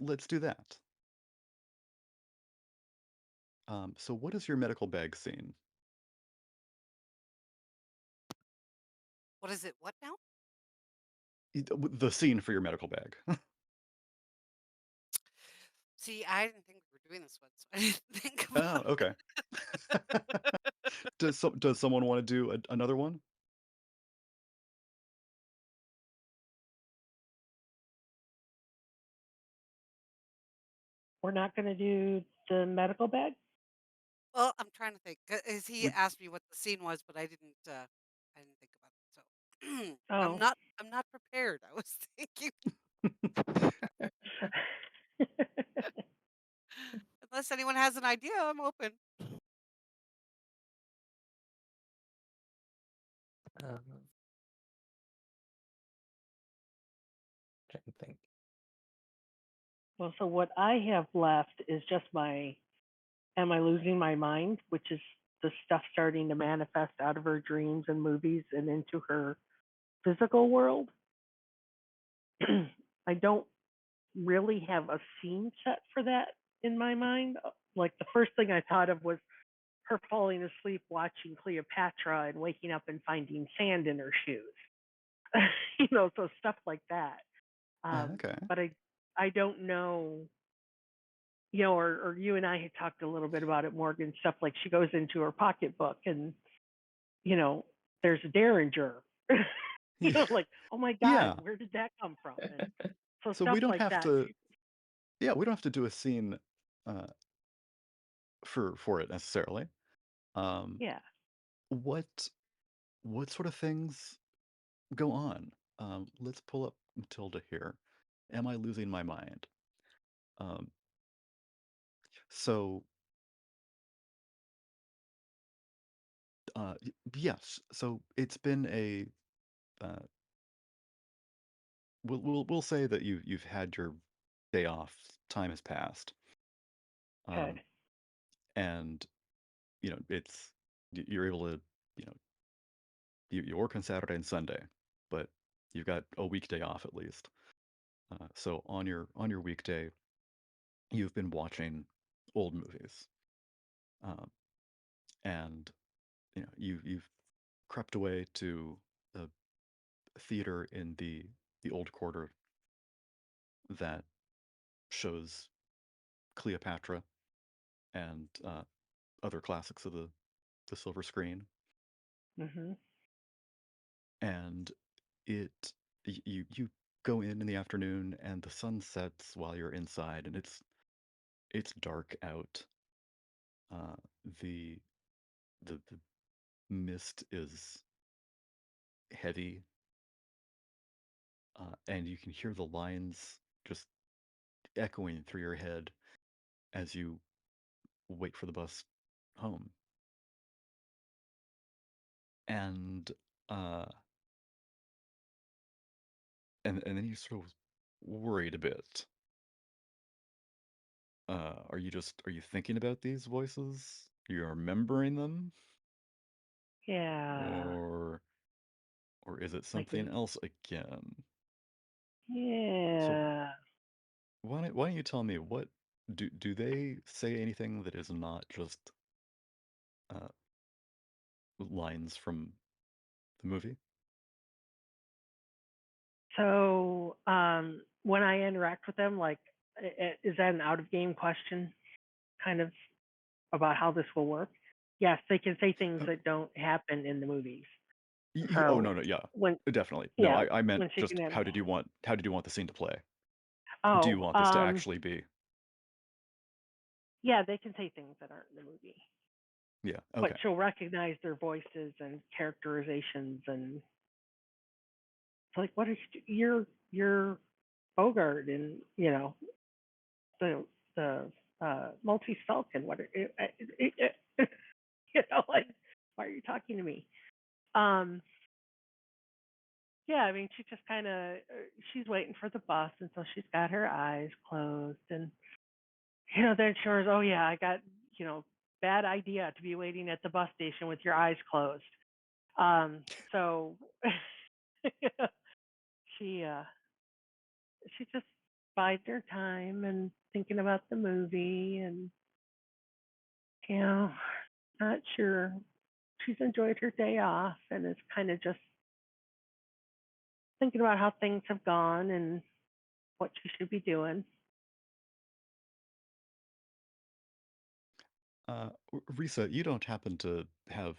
let's do that. So what is your medical bag scene?
What is it? What now?
The scene for your medical bag.
See, I didn't think we were doing this one, so I didn't think about
Oh, okay. Does someone want to do another one?
We're not going to do the medical bag?
Well, I'm trying to think. 'Cause he
We,
asked me what the scene was, but I didn't think about it. So
Oh.
I'm not prepared. I was thinking unless anyone has an idea, I'm open.
Trying to think.
Well, so what I have left is just my Am I Losing My Mind, which is the stuff starting to manifest out of her dreams and movies and into her physical world. I don't really have a scene set for that in my mind. Like the first thing I thought of was her falling asleep watching Cleopatra and waking up and finding sand in her shoes. So stuff like that.
okay.
But I don't know, or you and I had talked a little bit about it, Morgan, stuff like she goes into her pocketbook and, there's a Derringer. Like, oh my
Yeah.
God, where did that come from? And so
So
stuff
we don't
like
have
that.
to. Yeah, we don't have to do a scene for it necessarily.
Yeah.
What sort of things go on? Let's pull up Matilda here. Am I losing my mind? Um, so yes. So it's been a. Uh, we'll say that you've had your day off. Time has passed.
Okay.
And it's you're able to you know you work on Saturday and Sunday, but you've got a weekday off at least. So on your weekday, you've been watching old movies, um, and you've crept away to a theater in the old quarter that shows Cleopatra and other classics of the silver screen,
Mhm.
and you go in the afternoon and the sun sets while you're inside, and it's dark out. Uh, the the mist is heavy, and you can hear the lines just echoing through your head as you wait for the bus home. And uh, and then you sort of worried a bit. Are you thinking about these voices? You're remembering them,
Yeah.
or is it
Like,
something else again?
Yeah.
why don't you tell me what do they say anything that is not just uh, lines from the movie?
So when I interact with them, like, is that an out of game question, kind of about how this will work? Yes, they can say things
Oh,
that don't happen in the movies.
oh
So
no, yeah,
when
definitely. No,
yeah,
I meant
when she
just
can have
how did you want the scene to play? Do you
oh
want this to actually be?
yeah, they can say things that aren't in the movie,
Yeah,
but
okay.
she'll recognize their voices and characterizations, and it's like, what is you're Bogart, and the Maltese Falcon. What like, why are you talking to me? Yeah, I mean, she just kind of she's waiting for the bus, and so she's got her eyes closed, and then she goes, oh yeah, I got bad idea to be waiting at the bus station with your eyes closed. So she she just bides her time and thinking about the movie, and you know, not sure. She's enjoyed her day off and is kind of just thinking about how things have gone and what she should be doing.
Risa, you don't happen to have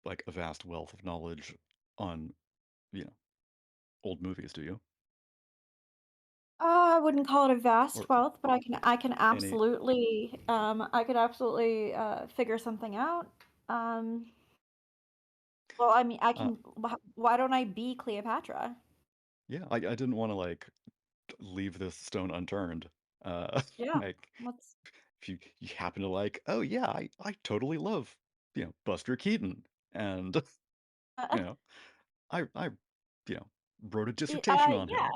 like a vast wealth of knowledge on, you know, old movies, do you?
I wouldn't call it a
Or
vast wealth, but I can
any?
absolutely I could absolutely figure something out. Well, I mean, I
Uh,
can. Why don't I be Cleopatra?
yeah, I didn't want to like leave this stone unturned.
Yeah,
Like
let's.
if you happen to like, oh yeah, I totally love, Buster Keaton, and you know, I you know wrote a dissertation on him.
Yeah.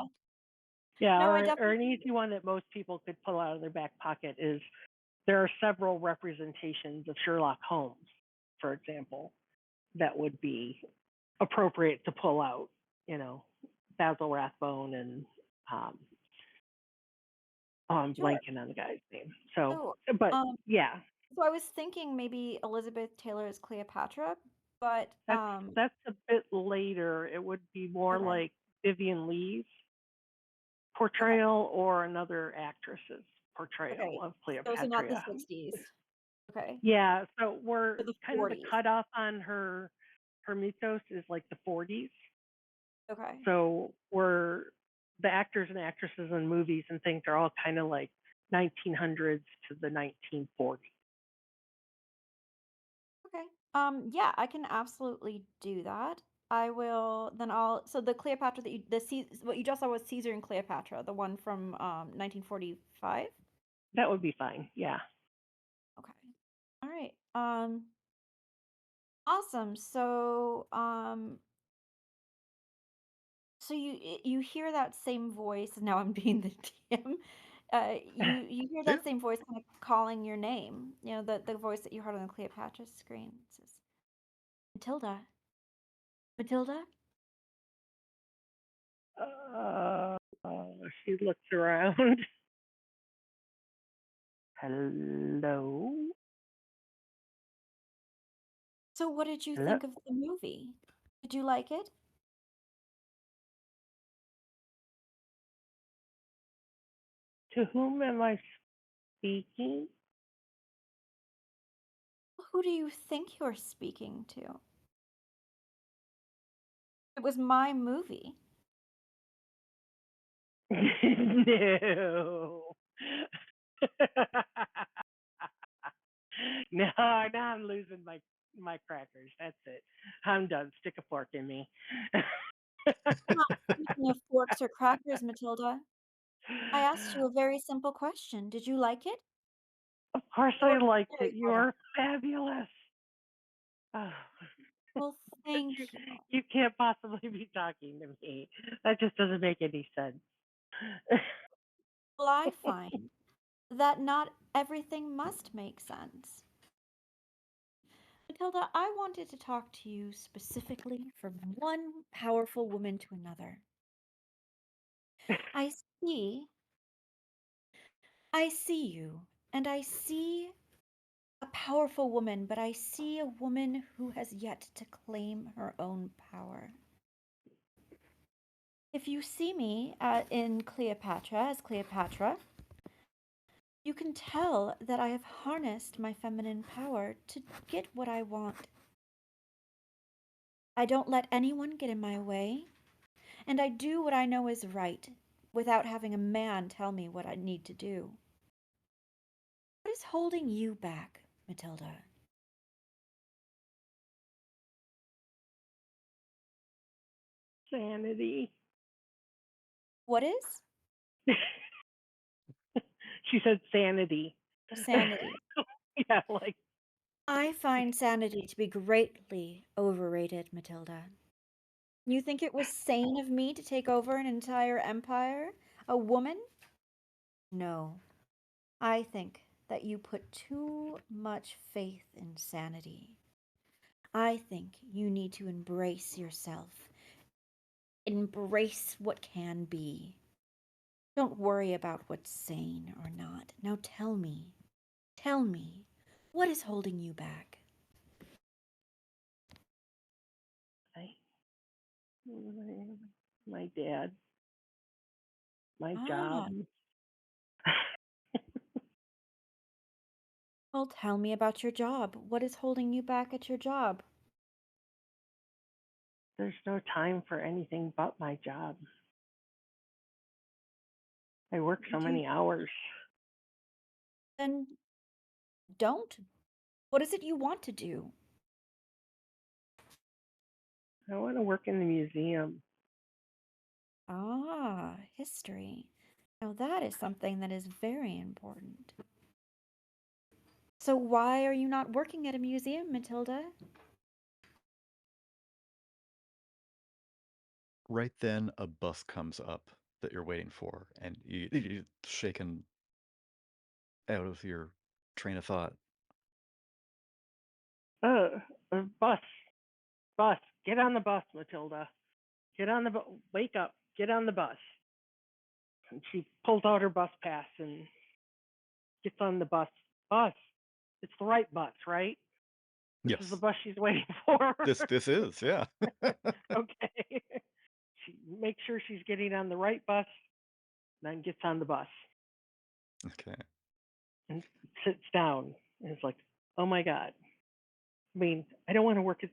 Yeah,
No, I
or an
definitely.
easy one that most people could pull out of their back pocket is there are several representations of Sherlock Holmes, for example, that would be appropriate to pull out. You know, Basil Rathbone and um, oh, I'm
Sure.
blanking on the guy's name. So,
So,
but
um,
yeah,
so I was thinking maybe Elizabeth Taylor is Cleopatra, but
that's a bit later. It would be more
okay,
like Vivian Lee's
okay,
portrayal or another actress's portrayal
okay.
of
So not the
Cleopatra.
60s. Okay,
Yeah, so we're
or the
kind of the
40s.
cutoff on her mythos is like the 40s.
Okay,
So we're the actors and actresses in movies and things are all kind of like 1900s to the 1940s.
okay. Yeah, I can absolutely do that. I will. Then I'll. So the Cleopatra that what you just saw was Caesar and Cleopatra, the one from 1945.
That would be fine. Yeah.
Okay. All right. Awesome. So you hear that same voice. Now I'm being the DM. You hear
Yeah.
that same voice kind of calling your name. The voice that you heard on the Cleopatra screen. It says, Matilda. Matilda.
Uh, she looks around. Hello?
So what did you
Hello?
think of the movie? Did you like it?
To whom am I speaking?
Who do you think you're speaking to? It was my movie.
No. No, now I'm losing my crackers. That's it. I'm done. Stick a fork in me.
I'm not speaking of forks or crackers, Matilda. I asked you a very simple question. Did you like it?
Of course
You
I
were
liked
very
it.
quiet.
You're fabulous. Oh,
Well, thank
you,
you.
you can't possibly be talking to me. That just doesn't make any sense.
Well, I find that not everything must make sense. Matilda, I wanted to talk to you specifically from one powerful woman to another. I see. I see you, and I see a powerful woman, but I see a woman who has yet to claim her own power. If you see me in Cleopatra as Cleopatra, you can tell that I have harnessed my feminine power to get what I want. I don't let anyone get in my way, and I do what I know is right without having a man tell me what I need to do. What is holding you back, Matilda?
Sanity.
What is?
She said sanity.
Sanity.
Yeah, like
I find sanity to be greatly overrated, Matilda. You think it was sane of me to take over an entire empire? A woman? No. I think that you put too much faith in sanity. I think you need to embrace yourself. Embrace what can be. Don't worry about what's sane or not. Now tell me, what is holding you back?
my dad, my job.
Ah, well, tell me about your job. What is holding you back at your job?
There's no time for anything but my job. I work so
Do you,
many hours.
then don't. What is it you want to do?
I want to work in the museum.
Ah, history. Now that is something that is very important. So why are you not working at a museum, Matilda?
Right then, a bus comes up that you're waiting for, and you're shaken out of your train of thought.
A bus. Get on the bus, Matilda. Get on the bus. Wake up. Get on the bus. And she pulls out her bus pass and gets on the bus. Bus. It's the right bus, right? This is the
Yes,
bus she's waiting for.
this is, yeah.
Okay. She makes sure she's getting on the right bus, then gets on the bus
Okay.
and sits down. And it's like, oh my God. I mean, I don't want to work at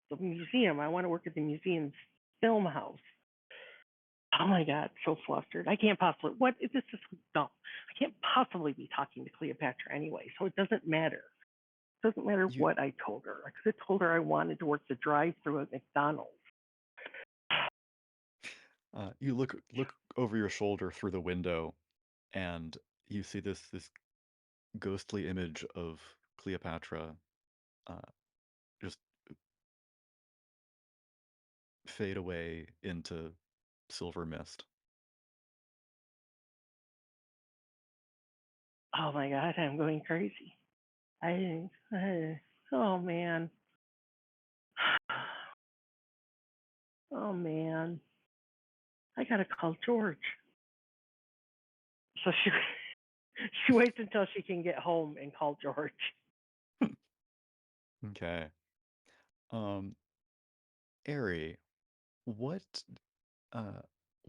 the museum. I want to work at the museum's film house. Oh my God, so flustered. I can't possibly, what is this? Is dumb. I can't possibly be talking to Cleopatra anyway, so it doesn't matter. It doesn't matter
You
what I told her. I could have told her I wanted to work the drive-through at McDonald's.
you look over your shoulder through the window, and you see this ghostly image of Cleopatra uh, just fade away into silver mist.
Oh my God, I'm going crazy. Oh man. Oh man. I gotta call George. So she she waits until she can get home and call George.
Okay. Um, Ari, what uh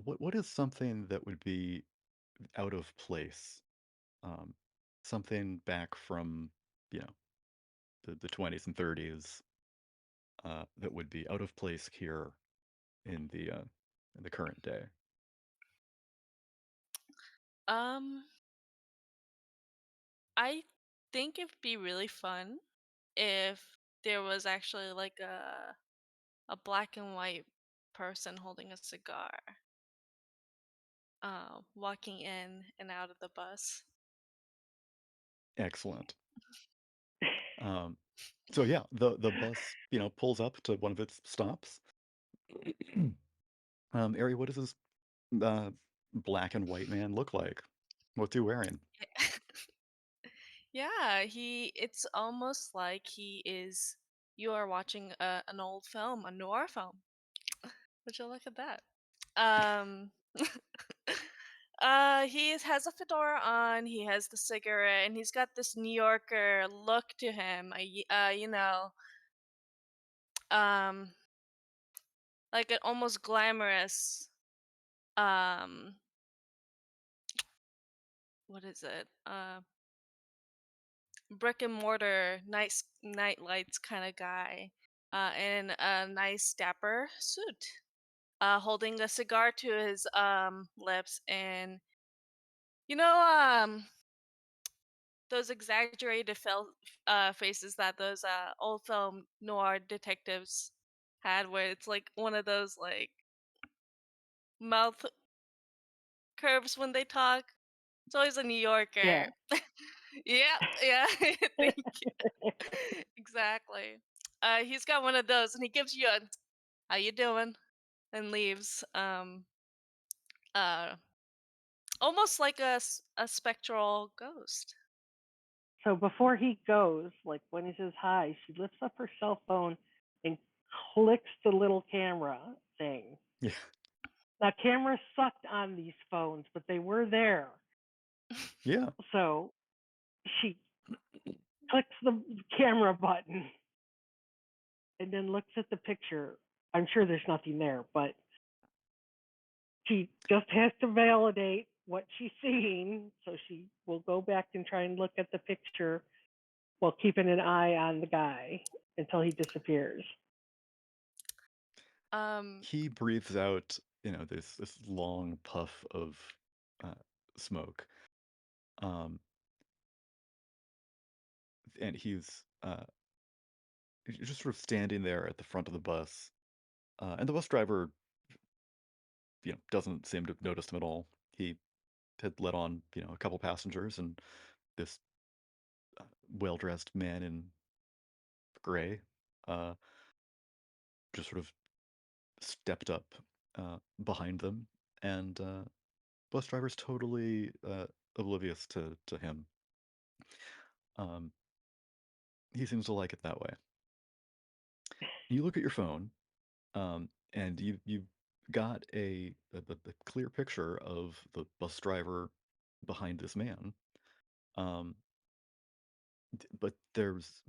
what is something that would be out of place? Um, something back from, you know, the 20s and 30s that would be out of place here in the current day.
Um, I think it'd be really fun if there was actually like a black and white person holding a cigar, walking in and out of the bus.
Excellent. Um, so yeah, the bus, pulls up to one of its stops. Ari, what does this uh, black and white man look like? What's he wearing?
Yeah, it's almost like you are watching an old film, a noir film. Would you look at that? Um, He has a fedora on. He has the cigarette, and he's got this New Yorker look to him. Um, like an almost glamorous, um, what is it? Brick and mortar, nice night lights kind of guy, in a nice dapper suit, holding a cigar to his lips, and you know, those exaggerated faces that those old film noir detectives had, where it's like one of those like mouth curves when they talk. It's always a New
Yeah.
Yorker. Yeah, yeah. Thank you. Exactly. He's got one of those, and he gives you a "How you doing?" and leaves. Uh, almost like a spectral ghost.
So before he goes, like when he says hi, she lifts up her cell phone and clicks the little camera thing.
Yeah.
Now, cameras sucked on these phones, but they were there.
Yeah.
So she clicks the camera button and then looks at the picture. I'm sure there's nothing there, but she just has to validate what she's seeing. So she will go back and try and look at the picture while keeping an eye on the guy until he disappears.
He breathes out, this long puff of uh, smoke. Um, and he's just sort of standing there at the front of the bus. And the bus driver, doesn't seem to have noticed him at all. He had let on, a couple passengers, and this well-dressed man in gray uh, just sort of stepped up behind them, and bus driver's totally oblivious to him. Um, he seems to like it that way. You look at your phone, and you got a clear picture of the bus driver behind this man. Um, but there's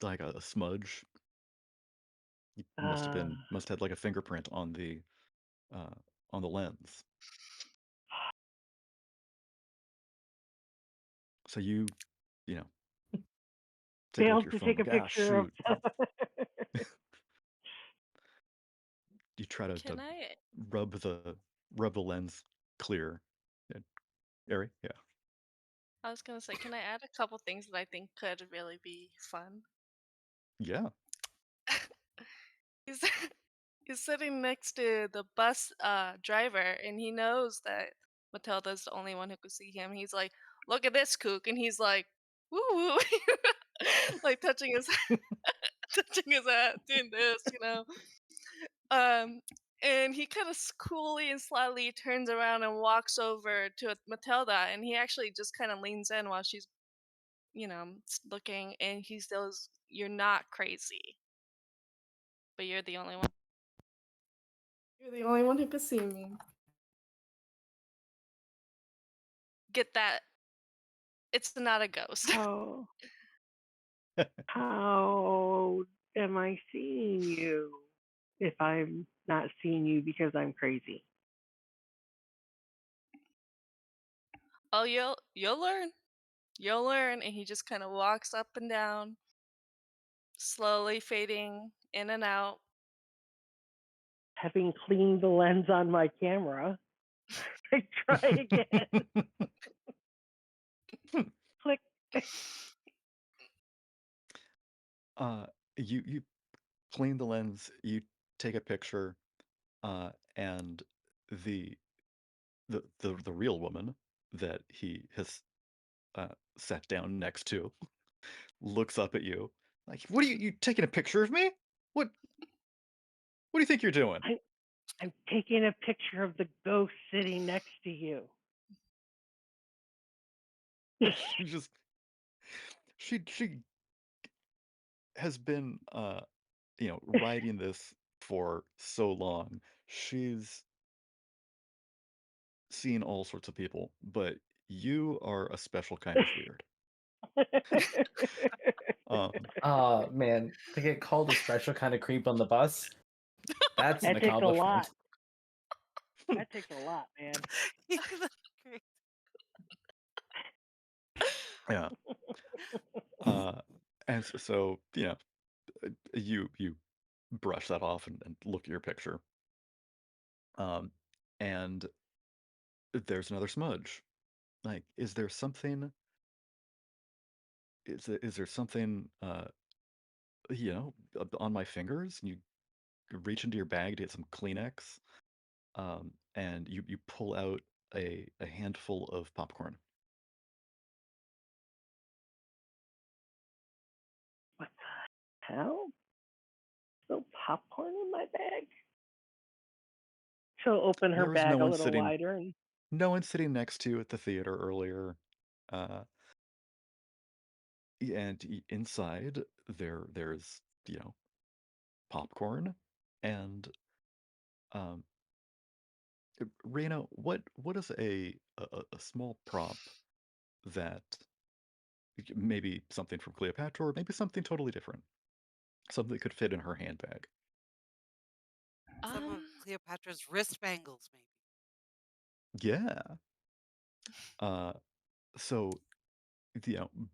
like a smudge. He
Uh,
must have had like a fingerprint uh, on the lens. So you know, take a look at
failed
your
to
phone
take a
like, ah,
picture of.
shoot. You try to
Can I?
rub the lens clear. Yeah, Ari? Yeah.
I was gonna say, can I add a couple things that I think could really be fun?
Yeah.
He's he's sitting next to the bus driver, and he knows that Matilda's the only one who could see him. He's like, "Look at this kook," and he's like, "Woo woo," like touching his hat, doing this. Um, and he kind of coolly and slyly turns around and walks over to Matilda, and he actually just kind of leans in while she's, looking, and he says, "You're not crazy, but you're the only one. You're the only one who can see me. Get that? It's not a ghost."
How how am I seeing you if I'm not seeing you because I'm crazy?
Oh, you'll learn. You'll learn. And he just kind of walks up and down, slowly fading in and out.
Having cleaned the lens on my camera, I try again. Click.
uh, you clean the lens, you take a picture, and the the real woman that he has sat down next to looks up at you like, "What are you taking a picture of me? What do you think you're doing?"
I, I'm taking a picture of the ghost sitting next to you.
She just she has been writing this for so long. She's seen all sorts of people, but you are a special kind of weird. Um,
Man, to get called a special kind of creep on the bus, that's an
That takes a lot.
accomplishment.
That takes a lot, man.
Yeah, that's great.
yeah. And so, you brush that off and look at your picture. And there's another smudge. Like, is there something? Is there something? On my fingers? You reach into your bag to get some Kleenex, and you pull out a handful of popcorn.
What the hell? No popcorn in my bag? She'll open her
There was no
bag a
one
little
sitting,
wider and
no one sitting next to you at the theater earlier. Uh, and inside there's popcorn and um Raina, what is a small prop that maybe something from Cleopatra or maybe something totally different, something that could fit in her handbag?
Some of Cleopatra's wrist bangles, maybe.
Yeah. Uh, so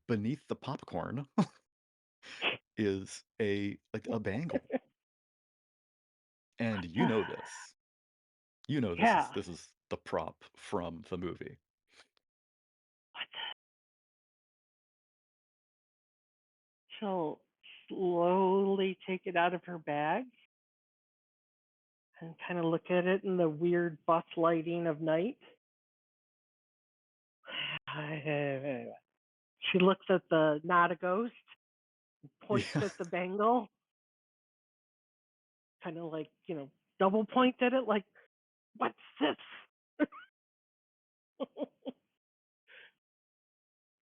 beneath the popcorn is a bangle, and you know this. You know
yeah.
this is the prop from the movie.
What? She'll slowly take it out of her bag and kind of look at it in the weird bus lighting of night. She looks at the not a ghost, points
Yeah.
at the bangle, kind of like, double point at it, like, what's this?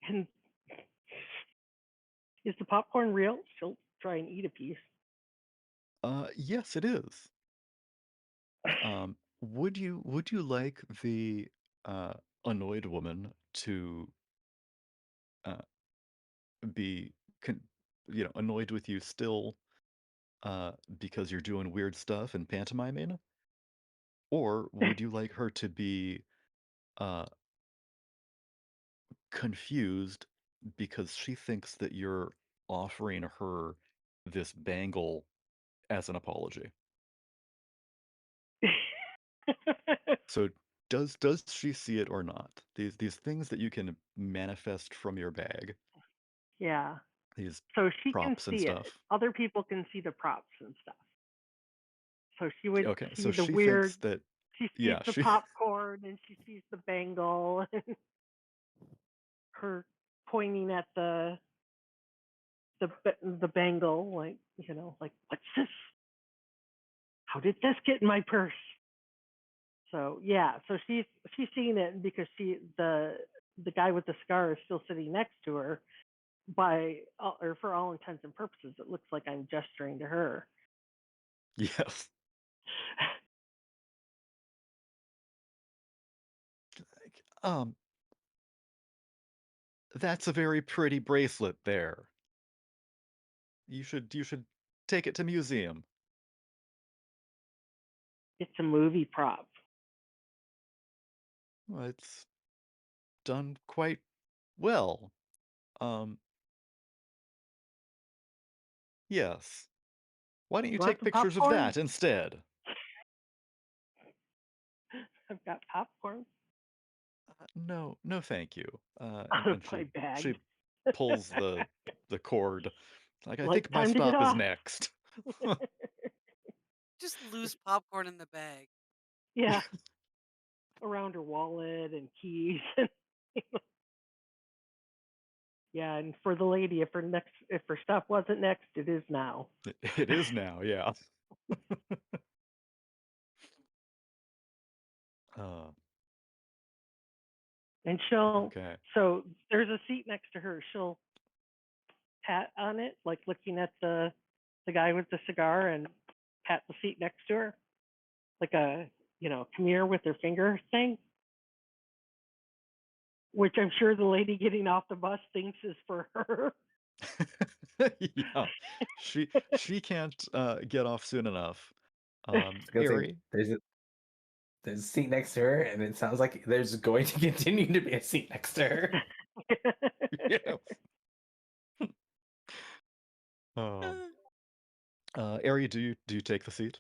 And is the popcorn real? She'll try and eat a piece.
Yes, it is. Would you like the annoyed woman to uh, be annoyed with you still because you're doing weird stuff and pantomiming? Or would you like her to be uh, confused because she thinks that you're offering her this bangle as an apology? So does she see it or not? These things that you can manifest from your bag,
Yeah.
these
So she can
props and
see it.
stuff.
Other people can see the props and stuff. So she would
Okay,
see
so
the
she
weird,
thinks that
she sees
yeah,
the
she
popcorn and she sees the bangle and her pointing at the bangle, like, like, what's this? How did this get in my purse? So yeah, so she's seeing it because the guy with the scar is still sitting next to her. Or for all intents and purposes, it looks like I'm gesturing to her.
yes. Like, that's a very pretty bracelet there. You should take it to museum.
It's a movie prop.
Well, it's done quite well. Um, yes. Why don't you
You want
take
some
pictures of
popcorn?
that instead?
I've got popcorn
No, no, thank you.
out of
And
my
she
bag.
pulls the cord. Like, I
Like,
think my
time to get
stop is
off.
next.
Just loose popcorn in the bag.
Yeah, around her wallet and keys. Yeah, and for the lady, if her stuff wasn't next, it is now.
It is now, yeah. Uh,
And
okay.
so there's a seat next to her. She'll pat on it, like looking at the guy with the cigar, and pat the seat next to her, like a come here with her finger thing. which I'm sure the lady getting off the bus thinks is for her.
Yeah, she can't get off soon enough.
I was gonna say,
Harry,
there's a seat next to her, and it sounds like there's going to continue to be a seat next to her.
yeah. Um, Ari, do you take the seat?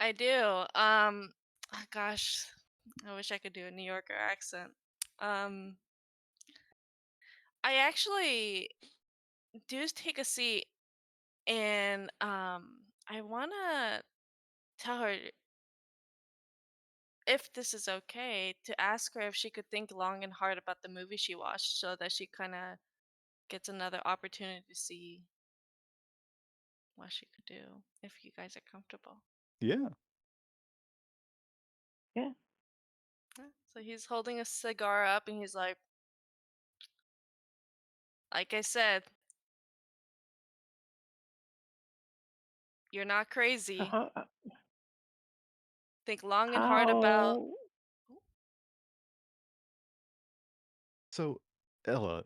I do. Gosh, I wish I could do a New Yorker accent. I actually do take a seat, and I wanna tell her if this is okay to ask her if she could think long and hard about the movie she watched, so that she kind of gets another opportunity to see what she could do. If you guys are comfortable.
Yeah.
Yeah.
Yeah. So he's holding a cigar up, and he's like I said, you're not
So
crazy.
how
Think long and hard about.
how
So, Ella,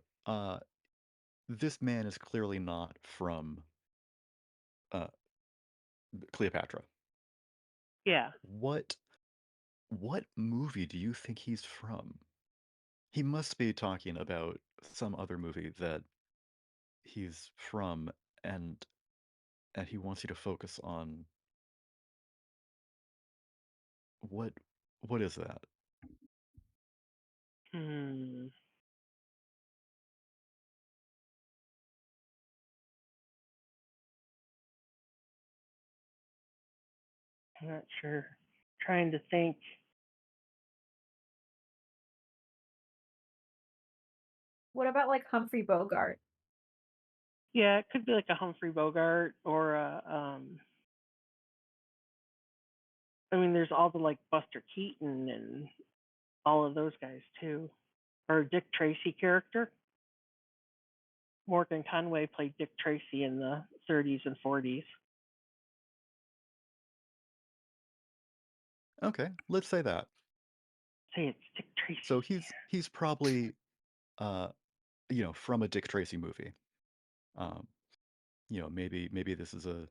this man is clearly not from uh, Cleopatra.
yeah.
What movie do you think he's from? He must be talking about some other movie that he's from, and he wants you to focus on what is that?
Hmm. I'm not sure. Trying to think.
What about like Humphrey Bogart?
Yeah, it could be like a Humphrey Bogart or a I mean there's all the like Buster Keaton and all of those guys too. Or a Dick Tracy character. Morgan Conway played Dick Tracy in the 30s and 40s.
Okay, let's say that.
Say it's Dick Tracy.
So he's probably from a Dick Tracy movie. Maybe this is an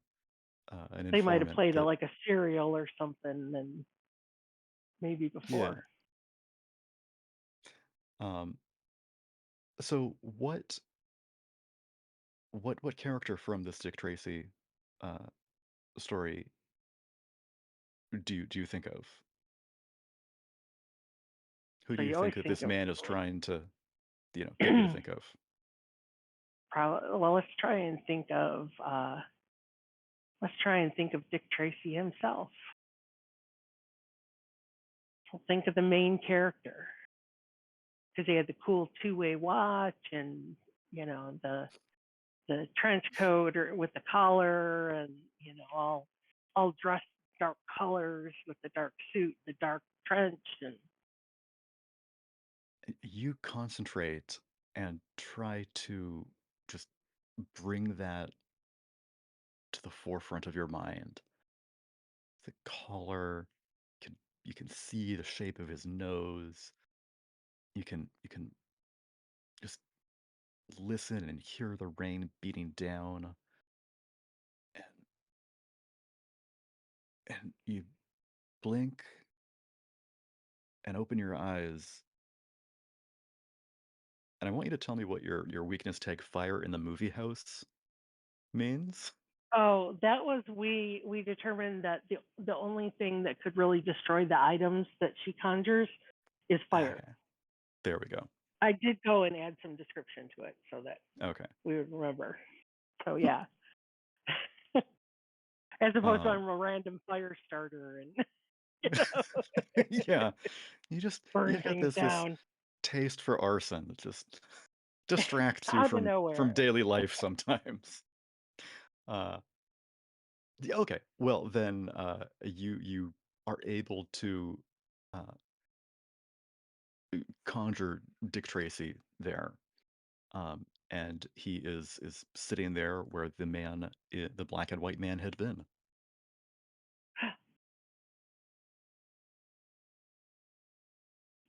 They might have
informant
played
that
like a serial or something and maybe
yeah.
before.
So what character from this Dick Tracy story do you think of? Who
So
do you
you
think
always
that
think
this
of
man is trying to, get you to think of?
well, let's try and think of Dick Tracy himself. So think of the main character because he had the cool two-way watch and the trench coat or with the collar and all dressed dark colors with the dark suit, the dark trench, and
You concentrate and try to just bring that to the forefront of your mind. The collar, can you can see the shape of his nose. You can just listen and hear the rain beating down, and you blink and open your eyes, and I want you to tell me what your weakness tag fire in the movie house means.
oh, that was we determined that the only thing that could really destroy the items that she conjures is fire.
Okay, there we go.
I did go and add some description to it so that
Okay.
we would remember. So yeah. As opposed to
Um,
I'm a random fire starter and you know,
yeah, you
burn
got
things
this
down
taste for arson that just distracts you
out of
from
nowhere.
daily life sometimes. Uh, yeah, okay, well then, you are able to uh, conjure Dick Tracy there, and he is sitting there where the black and white man had been.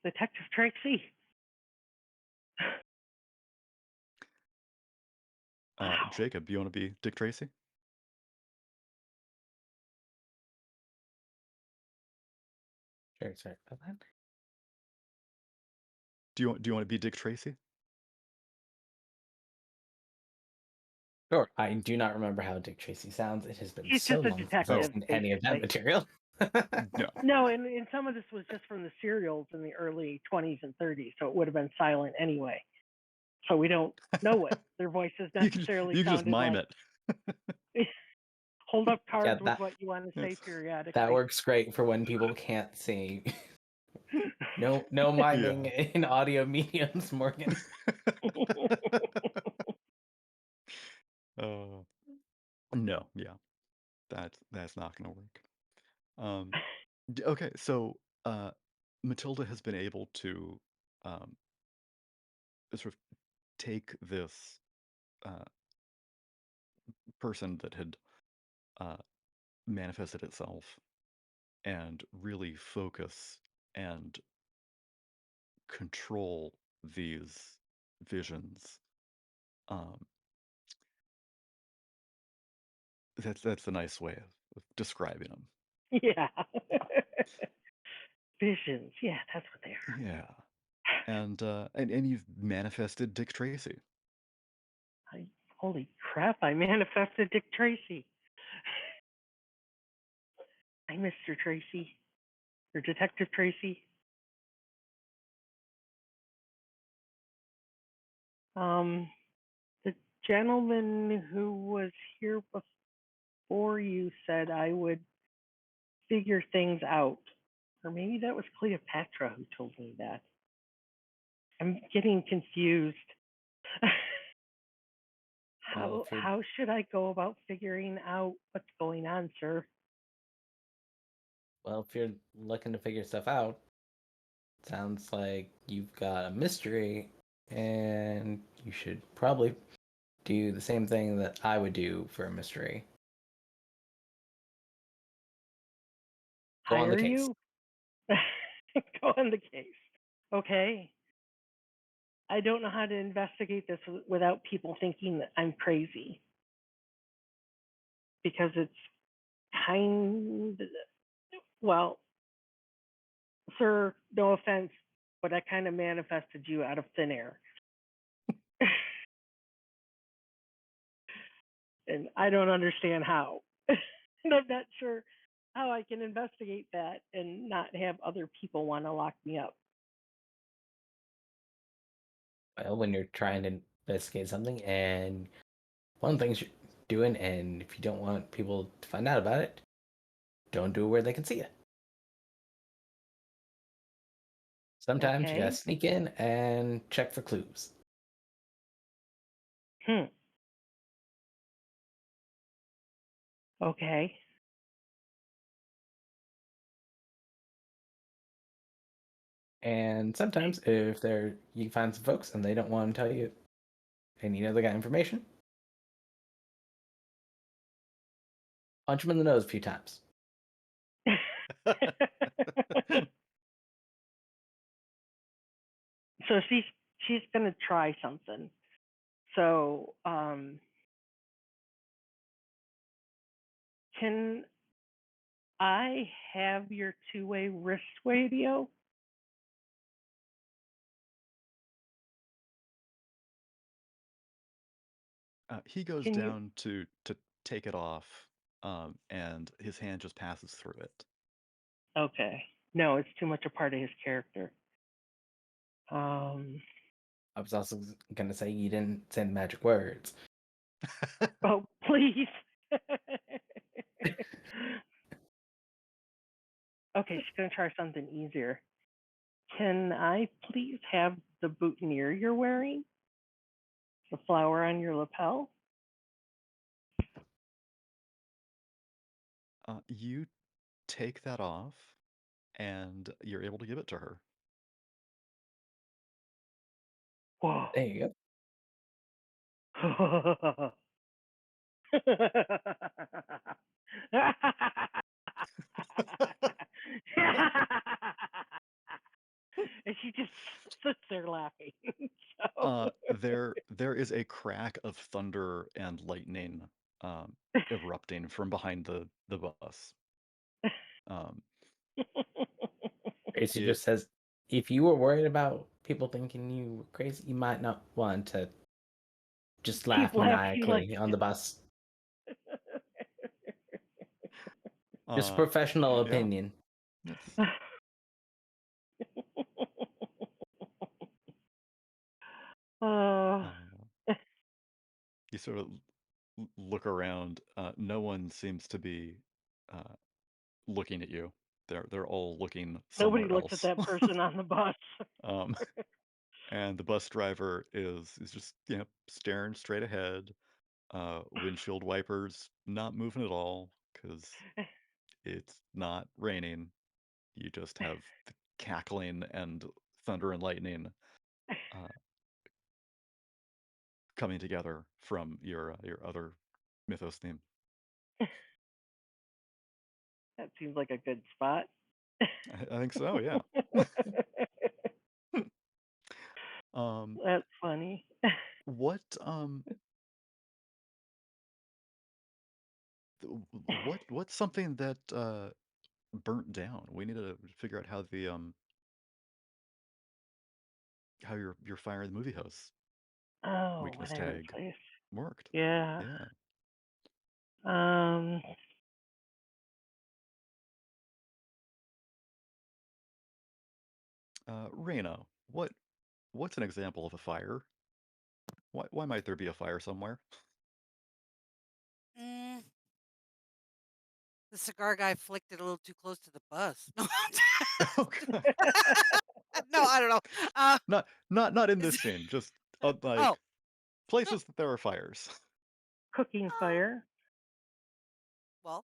Detective Tracy. Wow.
Jacob, you want to be Dick Tracy?
Sure, sorry about that.
Do you want to be Dick Tracy?
Sure. I do not remember how Dick Tracy sounds. It has been
He's
so
just a
long since I've
detective,
seen any of that
basically.
material.
No.
No, and some of this was just from the serials in the early 20s and 30s, so it would have been silent anyway. So we don't know what their voices necessarily
you can just
sounded
mime
like.
it.
Hold up cards with
that-
what you want to say
Yes.
periodically.
That works great for when people can't see. No miming in audio mediums, Morgan.
No, yeah, that's not going to work. Okay, so Matilda has been able to sort of take this person that had manifested itself and really focus and control these visions. That's a nice way of describing them.
Yeah. Visions. Yeah, that's what they are.
Yeah. And you've manifested Dick Tracy.
Holy crap, I manifested Dick Tracy. Hi, Mr. Tracy. Or Detective Tracy. The gentleman who was here before you said I would figure things out. Or maybe that was Cleopatra who told me that. I'm getting confused.
Well,
How should I go about figuring out what's going on, sir?
Well, if you're looking to figure stuff out, sounds like you've got a mystery, and you should probably do the same thing that I would do for a mystery. Go on the
Hire
case.
you? Go on the case. Okay. I don't know how to investigate this without people thinking that I'm crazy. Because it's well, sir, no offense, but I kind of manifested you out of thin air. And I don't understand how. And I'm not sure how I can investigate that and not have other people want to lock me up.
Well, when you're trying to investigate something, and one of the things you're doing, and if you don't want people to find out about it, don't do it where they can see it. Sometimes you gotta
Okay.
sneak in and check for clues.
Okay.
And sometimes if you find some folks and they don't want to tell you and you know they got information, punch them in the nose a few times.
So she's gonna try something. So can I have your two-way wrist radio?
He goes
Can you?
down to take it off, and his hand just passes through it.
Okay. No, it's too much a part of his character.
I was also gonna say you didn't say the magic words.
Oh, please. Okay, she's gonna try something easier. Can I please have the boutonniere you're wearing? The flower on your lapel?
You take that off, and you're able to give it to her.
Whoa.
There you go.
And she just sits there laughing. So
there is a crack of thunder and lightning erupting from behind the bus. Um,
Tracy
it
just says, if you were worried about people thinking you were crazy, you might not want to just laugh
keep laughing like
maniacally on the bus. Just
uh,
professional
yeah,
opinion.
it's
uh,
you sort of look around. No one seems to be uh, looking at you. They're all looking
nobody
somewhere
looks at
else.
that person on the bus.
Um, and the bus driver is just staring straight ahead. Windshield wipers not moving at all because it's not raining. You just have the cackling and thunder and lightning uh, coming together from your other mythos theme.
That seems like a good spot.
I think so. Yeah. um,
That's funny.
what what's something that burnt down? We need to figure out how your fire the movie house
Oh,
weakness
what I
tag
replaced.
worked.
Yeah.
Yeah.
Um,
Raina, what's an example of a fire? Why might there be a fire somewhere?
Mm, the cigar guy flicked it a little too close to the bus.
Oh, God.
No, I don't know.
Not in this
Is-
scene, just
oh,
like places that there are fires.
cooking fire,
well,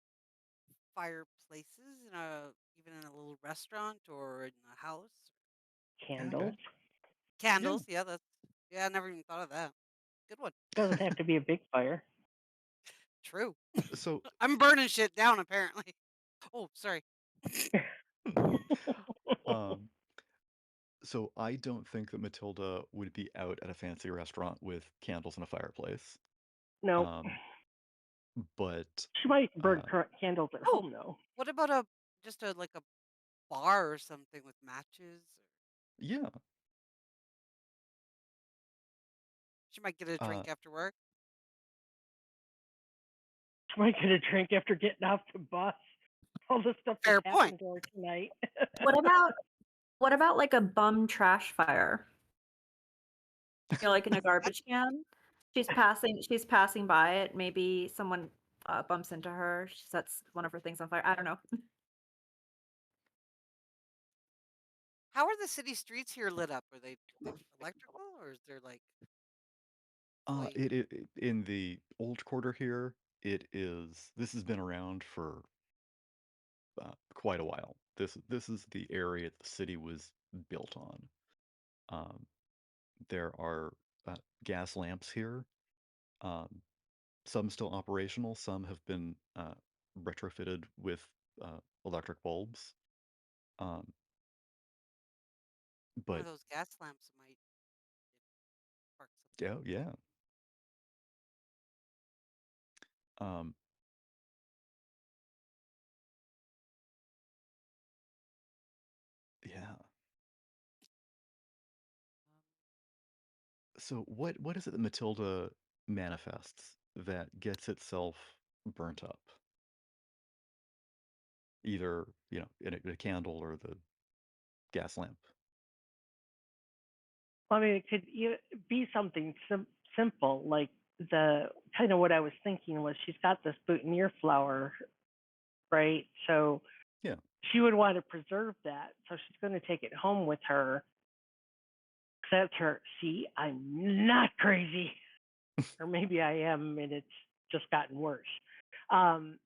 fireplaces in even in a little restaurant or in a house.
Yeah, okay.
candles.
Candles, yeah, I never even thought of that. Good one.
Doesn't have to be a big fire.
True.
So
I'm burning shit down apparently. Oh, sorry.
um so I don't think that Matilda would be out at a fancy restaurant with candles and a fireplace.
Nope.
Um but
She might burn
uh
candles at
Oh,
home though.
what about just like a bar or something with matches?
yeah.
She might get a
Uh
drink after work.
She might get a drink after getting off the bus. All the stuff that's
Fair point.
happened to her tonight.
What about like a bum trash fire? Like in a garbage can. She's passing by it. Maybe someone bumps into her. She sets one of her things on fire. I don't know.
How are the city streets here lit up? Are they electrical or is there like light?
in the old quarter here, this has been around for quite a while. This is the area the city was built on. Um, there are gas lamps here. Um, some still operational. Some have been retrofitted with electric bulbs. Um,
One
but
of those gas lamps might spark
yeah,
something.
yeah. Um, yeah. So what is it that Matilda manifests that gets itself burnt up? Either, in a candle or the gas lamp.
I mean, it could be something simple, like the kind of what I was thinking was she's got this boutonniere flower, right? So
Yeah.
she would want to preserve that. So she's going to take it home with her. That's her. See, I'm not crazy. Or maybe I am, and it's just gotten worse. Um,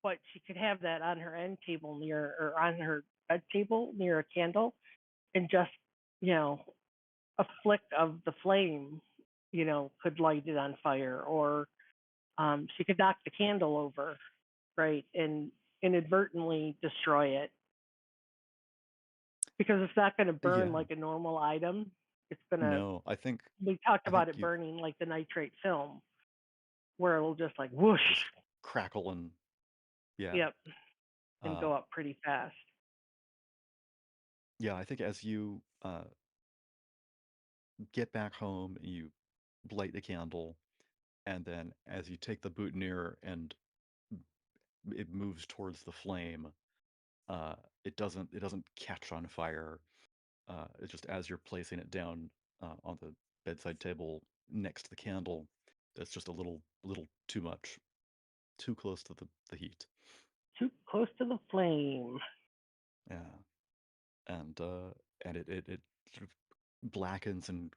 but she could have that on her end table or on her bed table near a candle, and just, you know, a flick of the flame, could light it on fire, or she could knock the candle over, right, and inadvertently destroy it. because it's not going to burn
Yeah.
like a normal item. It's going to,
No,
we talked
I
about
think
it burning like the nitrate film, where it'll just like whoosh.
just crackle and yeah.
Yep. And
Uh,
go up pretty fast.
yeah, I think as you get back home, you light the candle, and then as you take the boutonniere and it moves towards the flame, it doesn't catch on fire. It's just as you're placing it down on the bedside table next to the candle, it's just a little too much, too close to the heat.
Too close to the flame.
Yeah, and it sort of blackens and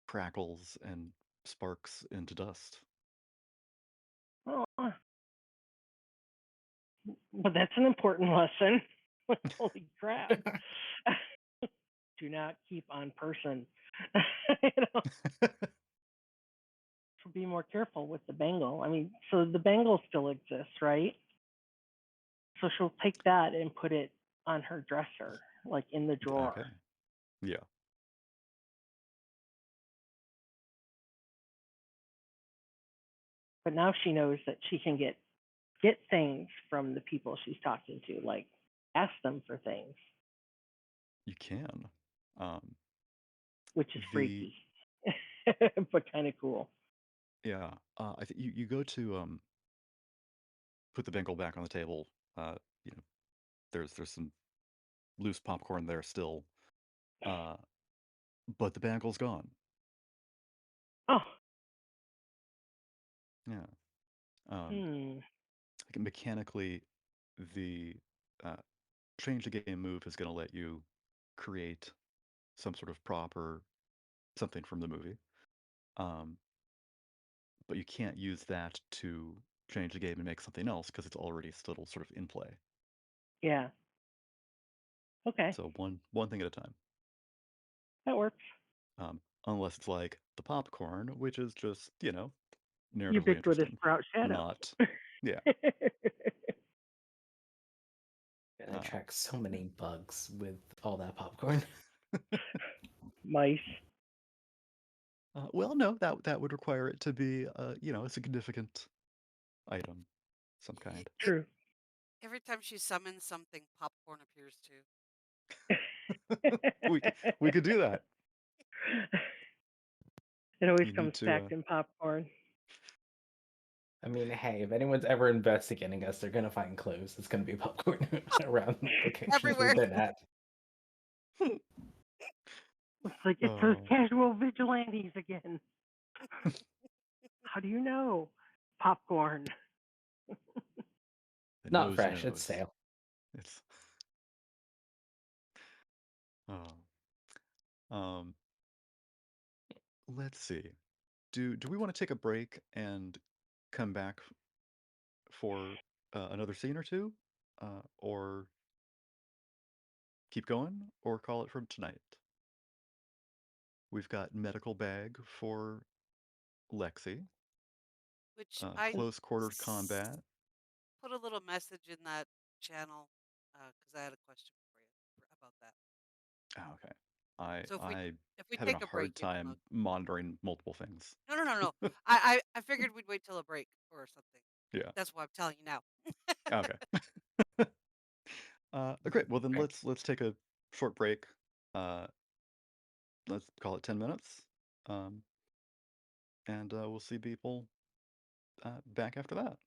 crackles and sparks into dust.
Oh, but that's an important lesson. Holy crap. Do not keep on person. You know, so be more careful with the bangle. I mean, so the bangle still exists, right? So she'll take that and put it on her dresser, like in the drawer.
Okay. Yeah.
But now she knows that she can get things from the people she's talking to, like ask them for things,
You can.
which is
The
freaky, but kind of cool.
yeah. I think you go to put the bangle back on the table. You know, there's some loose popcorn there still. But the bangle's gone.
Oh,
Yeah. I
hmm.
think mechanically, the change the game move is going to let you create some sort of prop or something from the movie. But you can't use that to change the game and make something else because it's already still sort of in play.
Yeah. Okay,
So one thing at a time.
that works.
Unless it's like the popcorn, which is just, narratively
Ubiquitous
interesting.
sprout shadow.
Not, yeah.
And I track so many bugs with all that popcorn.
Mice.
Well, no, that would require it to be, a significant item, some kind.
True.
Every time she summons something, popcorn appears too.
We could do that.
It always
You need
comes
to.
packed in popcorn.
I mean, hey, if anyone's ever investigating us, they're gonna find clues. It's gonna be popcorn around locations
Everywhere.
we've been at.
It's like it's those
Oh.
casual vigilantes again. How do you know? Popcorn.
The
Not
nose
fresh, it's
knows.
stale.
It's. Oh. Let's see. Do we want to take a break and come back for another scene or two, or keep going, or call it for tonight? We've got medical bag for Lexi,
Which I
close quarters
s-
combat.
put a little message in that channel because I had a question for you about that.
Oh, okay. I
So if we
having a
take a break,
hard time monitoring multiple things.
no. I figured we'd wait till a break or something.
Yeah.
That's why I'm telling you now.
Okay. Great. Well, then
Great.
let's take a short break. Let's call it 10 minutes. And we'll see people back after that.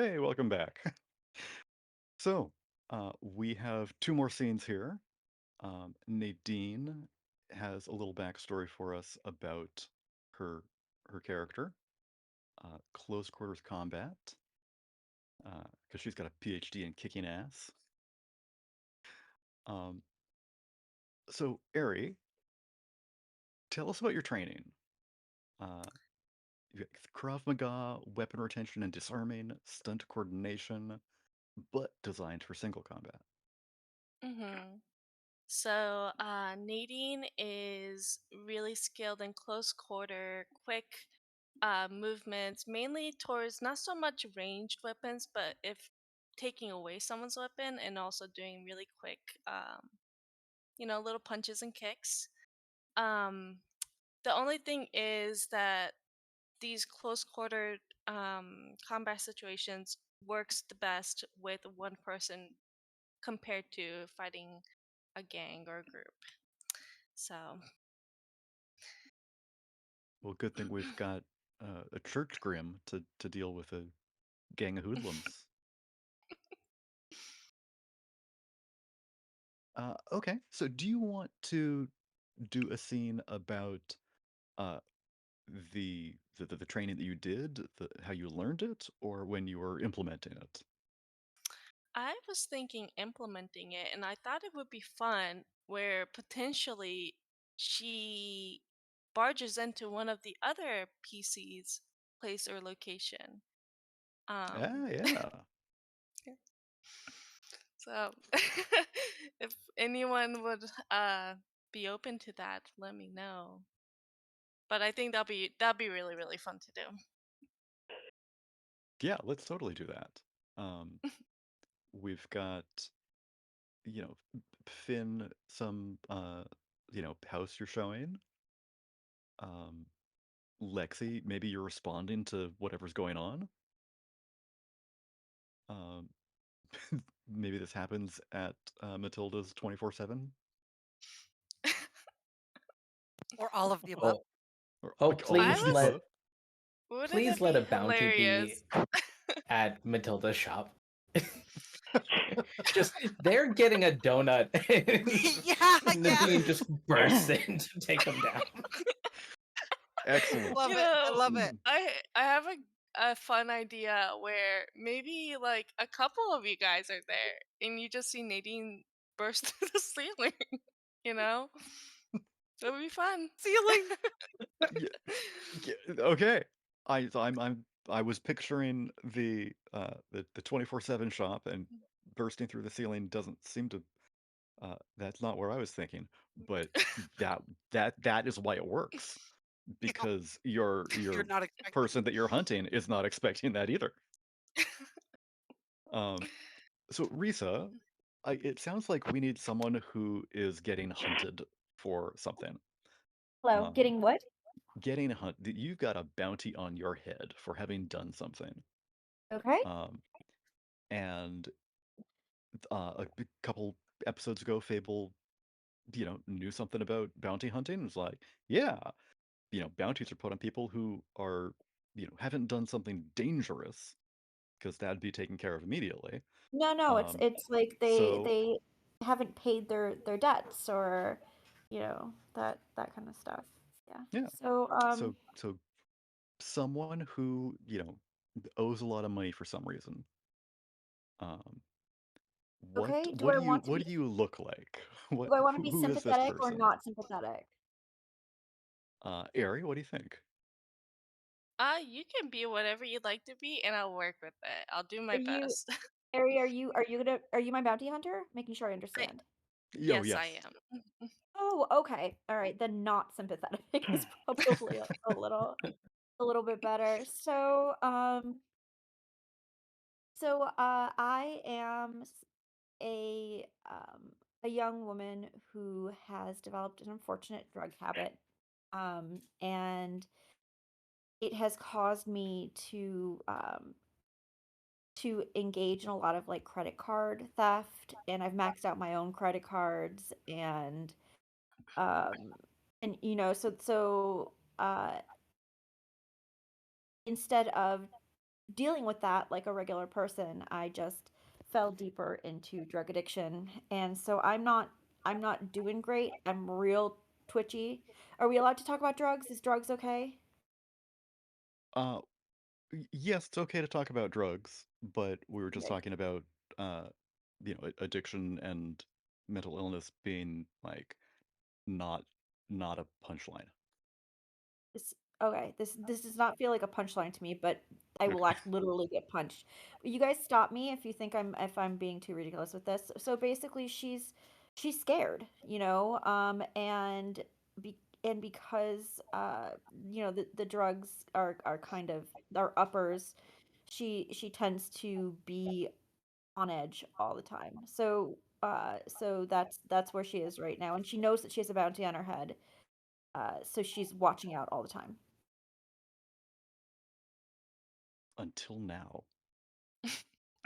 Hey, welcome back. So, we have two more scenes here. Nadine has a little backstory for us about her her character, close quarters combat, because she's got a PhD in kicking ass. Um, so, Ari, tell us about your training. You got Krav Maga, weapon retention and disarming, stunt coordination, but designed for single combat.
Mm-hmm. So Nadine is really skilled in close quarter, quick movements, mainly towards not so much ranged weapons, but if taking away someone's weapon and also doing really quick, little punches and kicks. Um, the only thing is that these close quarter combat situations works the best with one person compared to fighting a gang or a group. So
Well, good thing we've got a church grim to deal with a gang of hoodlums. Okay, so do you want to do a scene about uh, the training that you did, how you learned it, or when you were implementing it?
I was thinking implementing it, and I thought it would be fun where potentially she barges into one of the other PC's place or location. Um,
Yeah.
so if anyone would be open to that, let me know. But I think that'll be really really fun to do.
Yeah, let's totally do that. We've got, you know, Finn, some, house you're showing. Um, Lexi, maybe you're responding to whatever's going on. Um, maybe this happens at Matilda's 24/7.
Or all of the above.
Oh,
Or
oh,
like all
I
of the
please
was.
above.
Wouldn't
please
it
let
be
a bounty be
hilarious?
at Matilda's shop. Just they're getting a donut, and
Yeah.
Nadine just bursts in to take them down.
Excellent.
Love
You
it. I
know,
love it.
I have a fun idea where maybe like a couple of you guys are there and you just see Nadine burst through the ceiling. You know, it would be fun.
Ceiling.
Yeah, okay. I was picturing the 24/7 shop, and bursting through the ceiling doesn't seem to that's not where I was thinking, but that that is why it works,
You know,
because
you're
your
not expecting.
person that you're hunting is not expecting that either. Um, so Risa, it sounds like we need someone who is getting hunted for something.
Hello,
Um,
getting what?
getting you've got a bounty on your head for having done something.
Okay.
Um, and a couple episodes ago, Fable, knew something about bounty hunting. It was like, yeah, bounties are put on people who are, haven't done something dangerous, because that'd be taken care of immediately.
No, it's like
So
they haven't paid their debts or that kind of stuff. Yeah.
yeah,
So
so someone who owes a lot of money for some reason. Um, what
okay,
what do you what do you look like?
do I want to be
Who is this
sympathetic or
person?
not sympathetic?
Ari, what do you think?
You can be whatever you'd like to be, and I'll work with it. I'll do
Are
my
you
best.
Ari, are you my bounty hunter? Making sure I
I,
understand.
Oh,
yes,
yes.
I am.
Oh, okay. All right, then not sympathetic is probably a little bit better. I am a young woman who has developed an unfortunate drug habit, and it has caused me to engage in a lot of like credit card theft, and I've maxed out my own credit cards, um and instead of dealing with that like a regular person, I just fell deeper into drug addiction, and so I'm not doing great. I'm real twitchy. Are we allowed to talk about drugs? Is drugs okay?
Uh, yes, it's okay to talk about drugs, but we were just
Okay.
talking about, uh, addiction and mental illness being like not not a punchline.
This okay. This does not feel like a punchline to me, but I will
Okay.
actually literally get punched. But you guys stop me if you think I'm being too ridiculous with this. So basically, she's scared, and be and because the drugs are kind of are uppers, she tends to be on edge all the time. So that's where she is right now, and she knows that she has a bounty on her head. So she's watching out all the time.
Until now,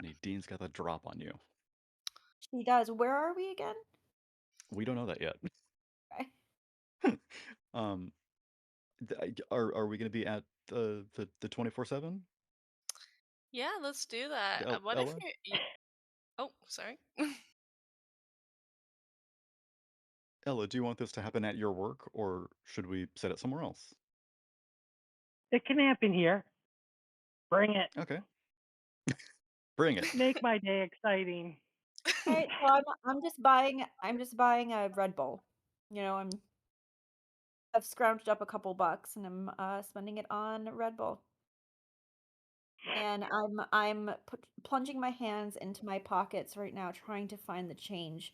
Nadine's got the drop on you.
She does. Where are we again?
We don't know that yet.
Okay.
Um, are we going to be at the 24/7?
Yeah, let's do that. What if
Ella?
you? Oh, sorry.
Ella, do you want this to happen at your work, or should we set it somewhere else?
It can happen here. Bring it.
Okay. Bring it.
Make my day exciting.
Right. So I'm just buying a Red Bull. I've scrounged up a couple bucks and I'm spending it on Red Bull. And plunging my hands into my pockets right now, trying to find the change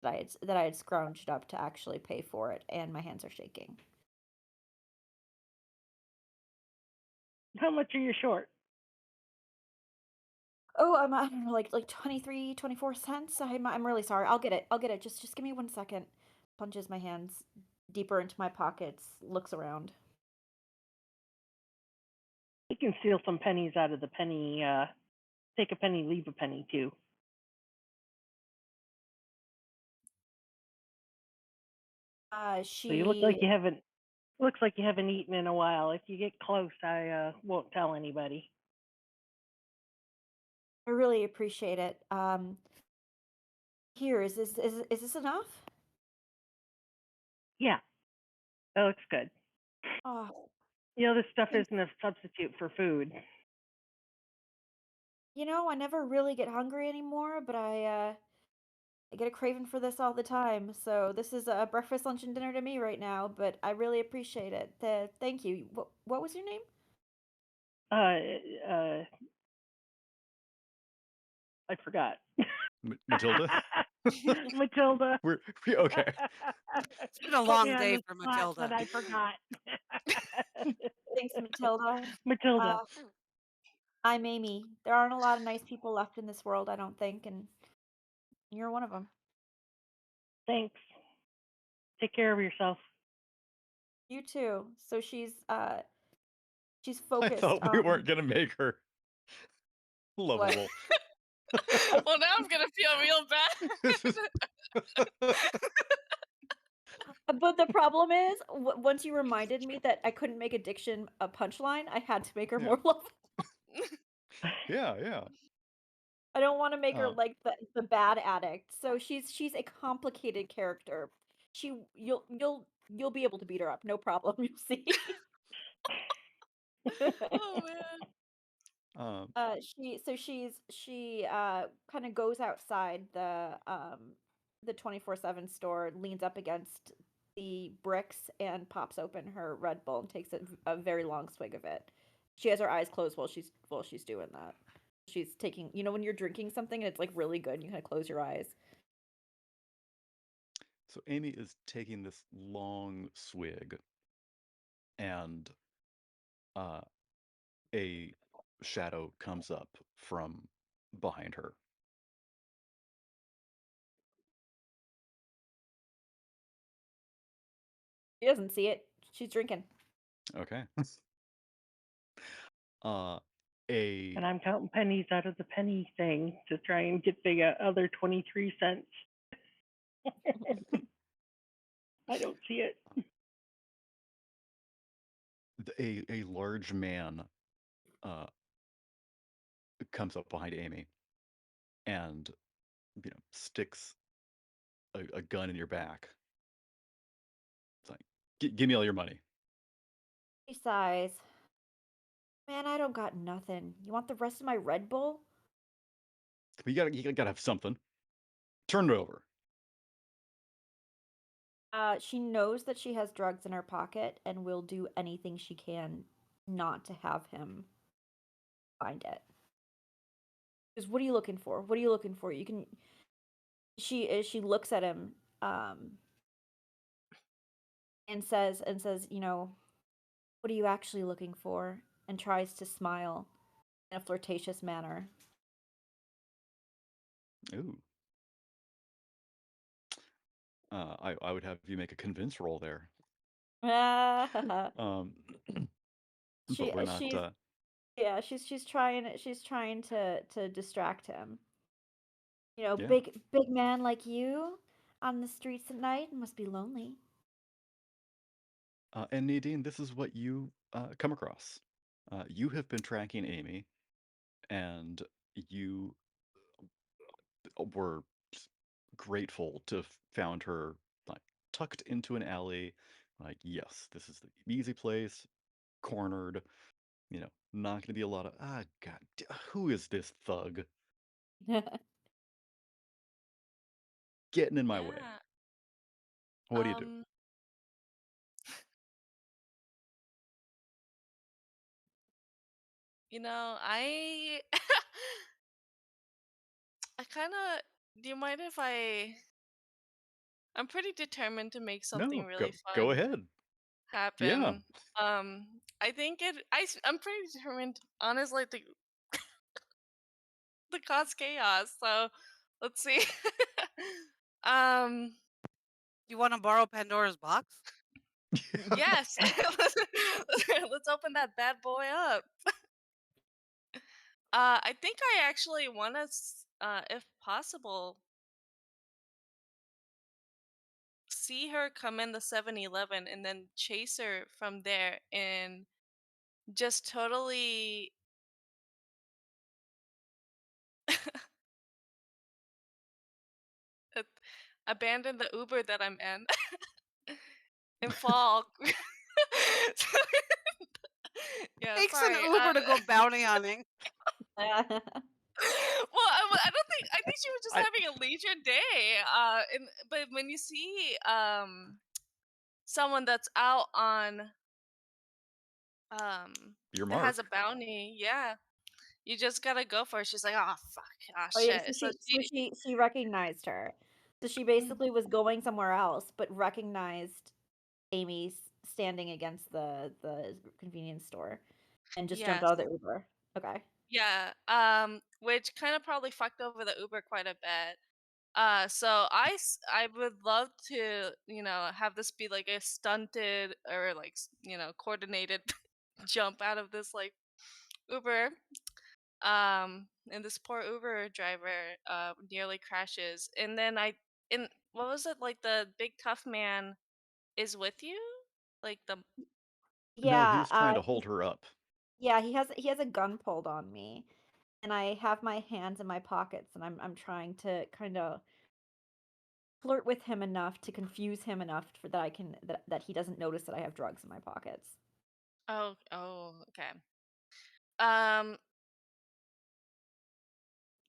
that I had scrounged up to actually pay for it, and my hands are shaking.
How much are you short?
Oh, I don't know, like 23, 24 cents. I'm really sorry. I'll get it. I'll get it. Just give me 1 second. Plunges my hands deeper into my pockets, looks around.
You can steal some pennies out of the penny. Take a penny, leave a penny too. So you look like
She
you haven't. Looks like you haven't eaten in a while. If you get close, I won't tell anybody.
I really appreciate it. Here, is this enough?
Yeah, that looks good.
Oh,
This stuff
thank
isn't a substitute for food.
I never really get hungry anymore, but I get a craving for this all the time. So this is a breakfast, lunch, and dinner to me right now, but I really appreciate it. Thank you. What was your name?
Uh, I forgot.
Matilda?
Matilda.
Okay.
It's been a
Put me
long
on
day
the
for
spot, but
Matilda.
I forgot.
Thanks, Matilda.
Matilda.
I'm Amy. There aren't a lot of nice people left in this world, I don't think, and you're one of them.
Thanks. Take care of yourself.
You too. So she's
I
focused
thought we
on
weren't going to make her
what?
lovable.
Well, now I'm gonna feel real bad.
But the problem is, once you reminded me that I couldn't make addiction a punchline, I had to make her
Yeah.
more lovable.
Yeah.
I don't want to make her
Uh,
like the bad addict. So she's a complicated character. You'll be able to beat her up, no problem. You'll see.
Oh man.
She kind of goes outside the 24/7 store, leans up against the bricks and pops open her Red Bull and takes a very long swig of it. She has her eyes closed while she's doing that. She's taking, when you're drinking something and it's like really good, and you kind of close your eyes.
so Amy is taking this long swig, and uh, a shadow comes up from behind her.
She doesn't see it. She's drinking.
Okay. uh, a
And I'm counting pennies out of the penny thing to try and get the other 23 cents. I don't see it.
a large man comes up behind Amy and sticks a gun in your back. It's like, give me all your money.
He sighs. Man, I don't got nothing. You want the rest of my Red Bull?
You gotta have something. Turn it over.
She knows that she has drugs in her pocket and will do anything she can not to have him find it. Because what are you looking for? What are you looking for? You can. She looks at him, and says, what are you actually looking for? And tries to smile in a flirtatious manner.
Ooh. I would have you make a convince roll there.
She
But we're not.
she's yeah, she's trying to distract him.
Yeah.
Big man like you on the streets at night must be lonely.
And Nadine, this is what you come across. You have been tracking Amy, and you were grateful to have found her like tucked into an alley. Like, yes, this is the easy place, cornered. Not going to be a lot of God, who is this thug getting in my way?
Yeah.
What do you do?
I I kind of. Do you mind if I'm pretty determined to make something
No,
really
go
fun
ahead. Yeah.
happen. I think I'm pretty determined, honestly, to cause chaos. So, let's see. um,
You want to borrow Pandora's box?
yes. Let's open that bad boy up. I think I actually want to, if possible, see her come in the 7-Eleven and then chase her from there and just totally a- abandon the Uber that I'm in and fall. Yeah,
Takes an
sorry.
Uber to go bounty hunting.
Well, I think she was just
I-
having a leisure day. But when you see someone that's out on
Your
that has
mark.
a bounty, yeah, you just gotta go for it. She's like, oh fuck, oh
Oh yeah,
shit.
so
So
she recognized her. So she basically was going somewhere else, but recognized Amy standing against the convenience store, and just jumped
yes,
out of the Uber. Okay.
yeah. Which kind of probably fucked over the Uber quite a bit. So I would love to, have this be like a stunted or like, coordinated jump out of this like Uber. And this poor Uber driver nearly crashes. And then in what was it, like the big tough man is with you? Like the
No, he
Yeah,
was trying to hold her up.
yeah, he has a gun pulled on me, and I have my hands in my pockets, and I'm trying to kind of flirt with him enough to confuse him enough for that I can that he doesn't notice that I have drugs in my pockets.
oh, okay. Um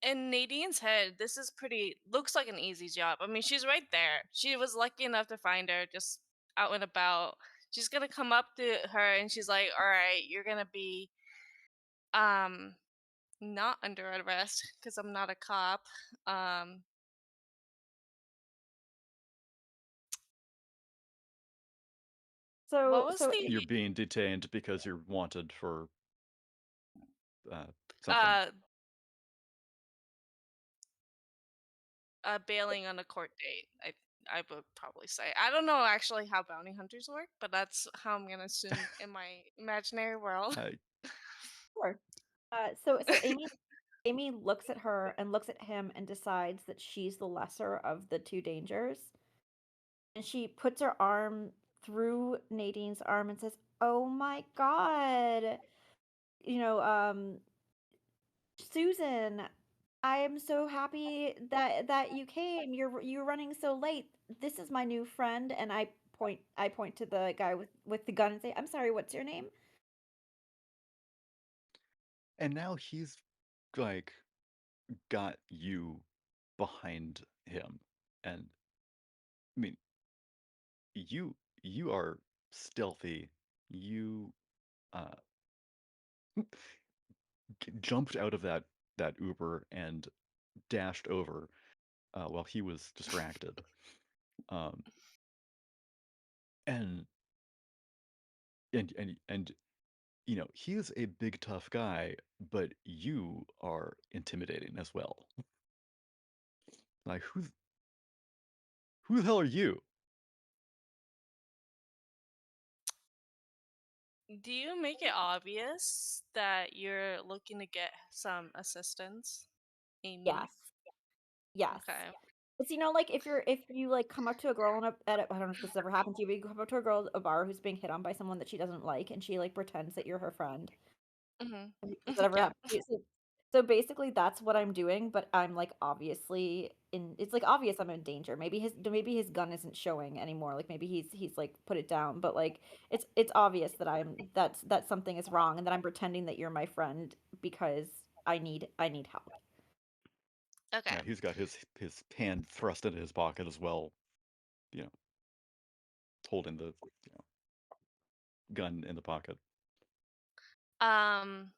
in Nadine's head, this is looks like an easy job. I mean, she's right there. She was lucky enough to find her just out and about. She's gonna come up to her and she's like, "All right, you're gonna be um not under arrest because I'm not a cop." Um, what
So
was
so
the
You're being detained because you're wanted for something.
uh bailing on a court date? I would probably say. I don't know actually how bounty hunters work, but that's how I'm gonna assume in my imaginary world.
sure. So Amy looks at her and looks at him and decides that she's the lesser of the two dangers. And she puts her arm through Nadine's arm and says, "Oh my God." You know, Susan, I am so happy that you came. You're running so late. This is my new friend, and I point to the guy with the gun and say, "I'm sorry, what's your name?"
And now he's like got you behind him. And I mean, you are stealthy. You uh jumped out of that Uber and dashed over while he was distracted. Um, and and you know, he is a big tough guy, but you are intimidating as well. Like who the hell are you?
Do you make it obvious that you're looking to get some assistance, Amy?
Yes. Yes.
Okay.
It's like if you like come up to a girl I don't know if this ever happened to you, but you come up to a girl at a bar who's being hit on by someone that she doesn't like, and she like pretends that you're her friend.
Mhm.
Has that ever
Yeah.
happened to you? So basically that's what I'm doing, but I'm like obviously it's like obvious I'm in danger. Maybe his gun isn't showing anymore. Like maybe he's like put it down, but like it's obvious that that something is wrong and that I'm pretending that you're my friend because I need help.
Okay.
Yeah, he's got his hand thrust into his pocket as well, you know, holding the gun in the pocket.
Um.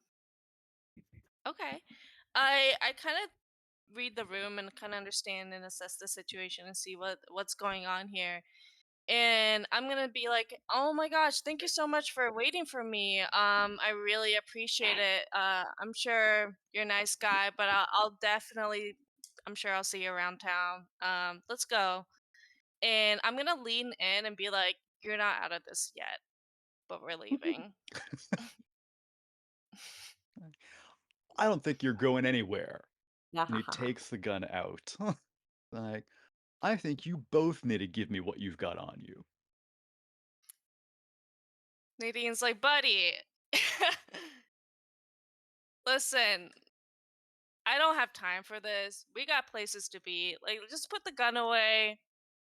Okay. I kind of read the room and kind of understand and assess the situation and see what's going on here. And I'm gonna be like, "Oh my gosh, thank you so much for waiting for me. I really appreciate it. I'm sure you're a nice guy, but I'll definitely, I'm sure I'll see you around town. Let's go." And I'm gonna lean in and be like, "You're not out of this yet, but we're leaving."
I don't think you're going anywhere. And he
Yahaha.
takes the gun out. Like, I think you both need to give me what you've got on you.
Nadine's like, "Buddy, listen, I don't have time for this. We got places to be. Like, just put the gun away.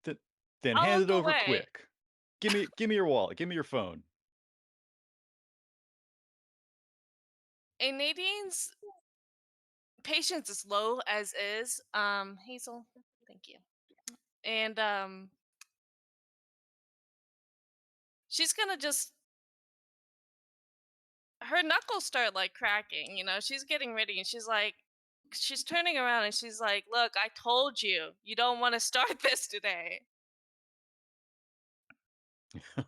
Th- Then
I'll
hand
look
it over
away."
quick. Give me your wallet. Give me your phone.
And Nadine's patience is low as is. Hazel, thank you. And she's gonna just, her knuckles start like cracking. She's getting ready, and she's turning around and she's like, "Look, I told you, you don't want to start this today."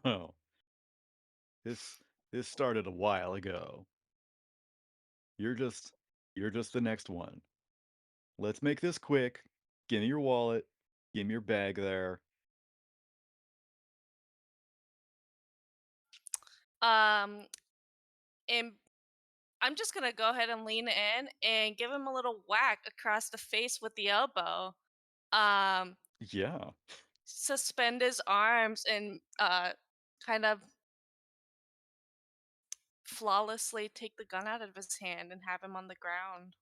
Oh, this started a while ago. You're just the next one. Let's make this quick. Give me your wallet. Give me your bag there.
Um, and I'm just gonna go ahead and lean in and give him a little whack across the face with the elbow. Um,
Yeah.
Suspend his arms and kind of flawlessly take the gun out of his hand and have him on the ground.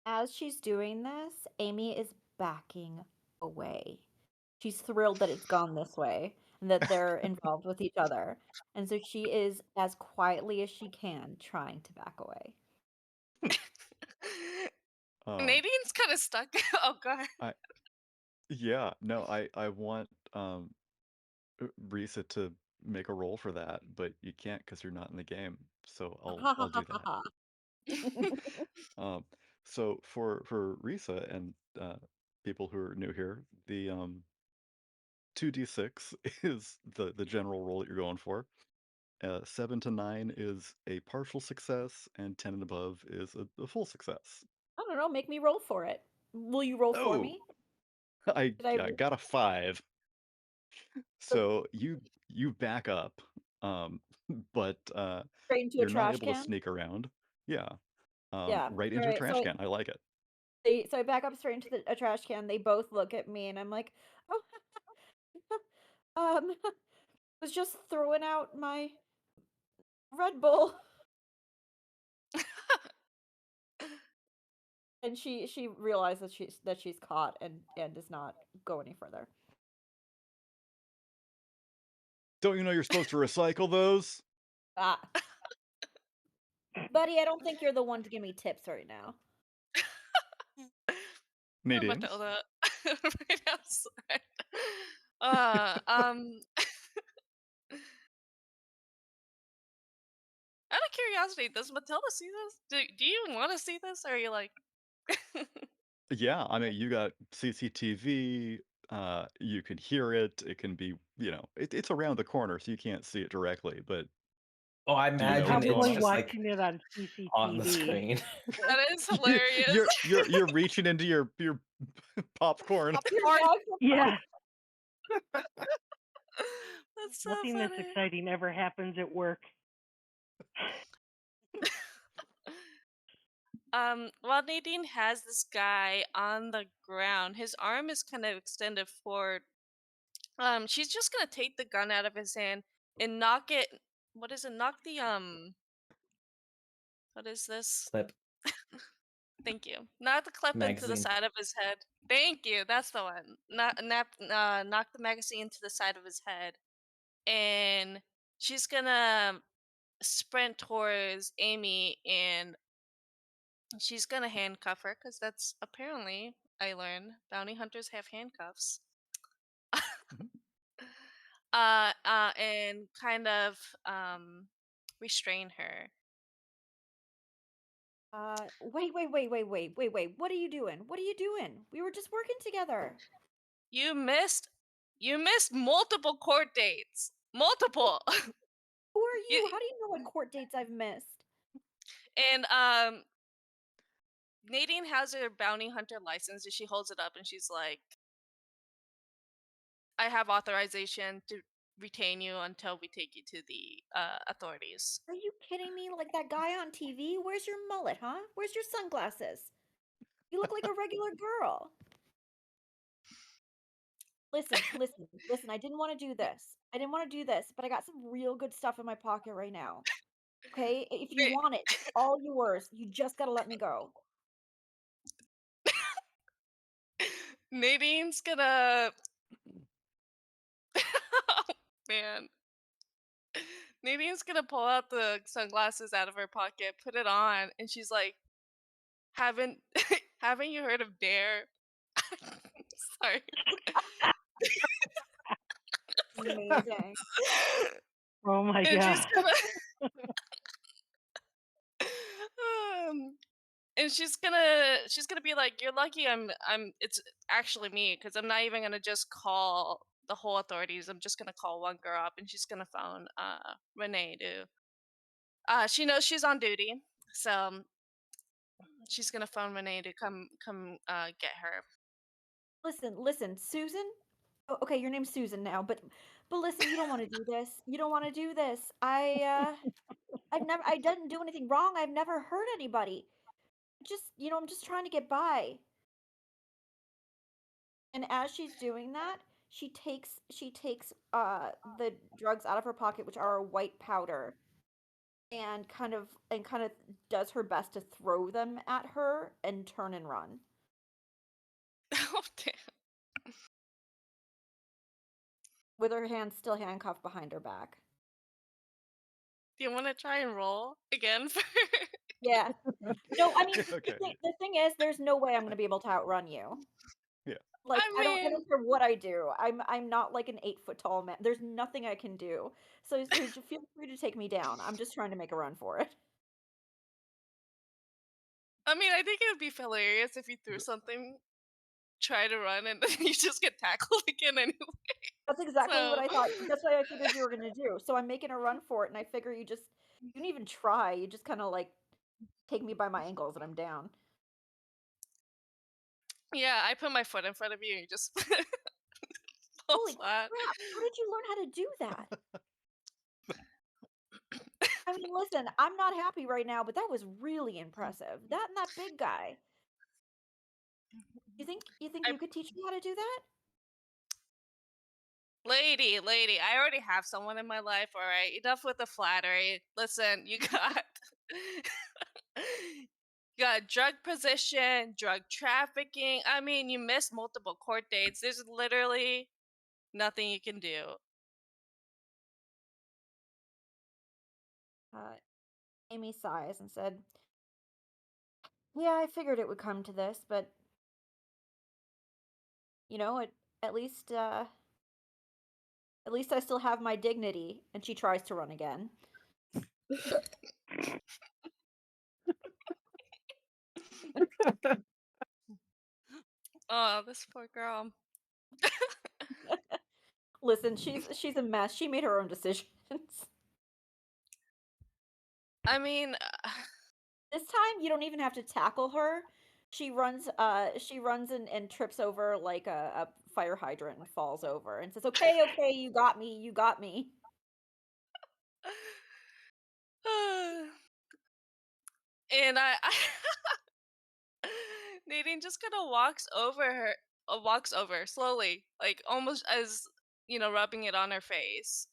As she's doing this, Amy is backing away. She's thrilled that it's gone this way and that they're involved with each other. And so she is, as quietly as she can, trying to back away.
Um,
Nadine's kind of stuck. Oh god.
I yeah, no, I want Risa to make a roll for that, but you can't because you're not in the game. So
Ha ha
I'll
ha
do
ha
that.
ha.
Um, so for Risa and people who are new here, the 2d6 is the general roll that you're going for. 7 to 9 is a partial success, and 10 and above is a full success.
I don't know, make me roll for it. Will you roll for
Oh,
me?
I
Did I
got a 5.
so
So you back up, um, but
straight into a
you're not
trash
able to
can?
sneak around. Yeah,
Yeah.
right
All
into a
right.
trash can. I like it.
So I back up straight into a trash can. They both look at me and I'm like, "Oh, um was just throwing out my Red Bull." And she realizes that she's caught and does not go any further.
Don't you know you're supposed to recycle those?
Ah. Buddy, I don't think you're the one to give me tips right now.
Nadine?
Matilda. Right outside. Out of curiosity, does Matilda see this? Do you want to see this? Or are you like...
Yeah, I mean, you got CCTV, you can hear it, it can be, it's around the corner, so you can't see it directly, but
Oh, I
do you know
imagine
what's
it's
going
Probably
on?
just like
watching it on
on the
CCTV.
screen.
That is hilarious.
You're reaching into your popcorn.
Yeah,
That's so
nothing that's
funny.
exciting ever happens at work.
While Nadine has this guy on the ground, his arm is kind of extended forward. She's just gonna take the gun out of his hand and knock it. What is it? Knock the What is this?
Clip.
Thank you. Knock the clip into the
Magazine.
side of his head. Thank you. That's the one. Knock the magazine into the side of his head, and she's gonna sprint towards Amy, and she's gonna handcuff her because that's apparently, I learned, bounty hunters have handcuffs. And kind of restrain her.
Wait. What are you doing? What are you doing? We were just working together.
You missed multiple court dates. Multiple.
Who are you? How do you know what court dates I've missed?
And Nadine has her bounty hunter license, and she holds it up and she's like, I have authorization to retain you until we take you to the authorities.
Are you kidding me? Like that guy on TV? Where's your mullet, huh? Where's your sunglasses? You look like a regular girl. Listen. I didn't want to do this. But I got some real good stuff in my pocket right now. Okay? If you
Wait.
want it, it's all yours. You just gotta let me go.
Nadine's gonna... Oh, man. Nadine's gonna pull out the sunglasses out of her pocket, put it on, and she's like, haven't you heard of Dare? Sorry.
Amazing.
Oh my
And
god.
she's gonna and she's gonna be like, you're lucky it's actually me, because I'm not even gonna just call the whole authorities. I'm just gonna call one girl up, and she's gonna phone Renee to she knows she's on duty, so she's gonna phone Renee to come get her.
Listen, Susan. Oh, okay, your name's Susan now, but listen, you don't want to do this. You don't want to do this. I didn't do anything wrong. I've never hurt anybody. Just, I'm just trying to get by. And as she's doing that, she takes the drugs out of her pocket, which are a white powder, and kind of does her best to throw them at her and turn and run.
Oh, damn.
With her hands still handcuffed behind her back.
Do you want to try and roll again?
Yeah. No, I mean,
Okay.
the thing is, there's no way I'm going to be able to outrun you.
Yeah.
Like, I
mean,
don't care what I do. I'm not like an 8-foot tall man. There's nothing I can do. So just feel free to take me down. I'm just trying to make a run for it.
I mean, I think it would be hilarious if you threw something, try to run, and then you just get tackled again anyway.
That's exactly what
So
I thought. That's what I figured you were gonna do. So I'm making a run for it, and I figure you didn't even try. You just kind of like take me by my ankles, and I'm down.
yeah, I put my foot in front of you and you just fall
Holy
flat.
crap! How did you learn how to do that? I mean, listen, I'm not happy right now, but that was really impressive. That and that big guy. You think
I,
you could teach me how to do that?
lady, I already have someone in my life, all right? Enough with the flattery. Listen, you got You got drug possession, drug trafficking. I mean, you missed multiple court dates. There's literally nothing you can do.
Amy sighs and said, "Yeah, I figured it would come to this, but you know, at least I still have my dignity." And she tries to run again.
Oh, this poor girl.
Listen, she's a mess. She made her own decisions.
I mean,
This time you don't even have to tackle her. She runs and trips over like a fire hydrant and falls over and says, "Okay, okay, you got me, you got me."
and Nadine just kind of walks over slowly, like almost as rubbing it on her face.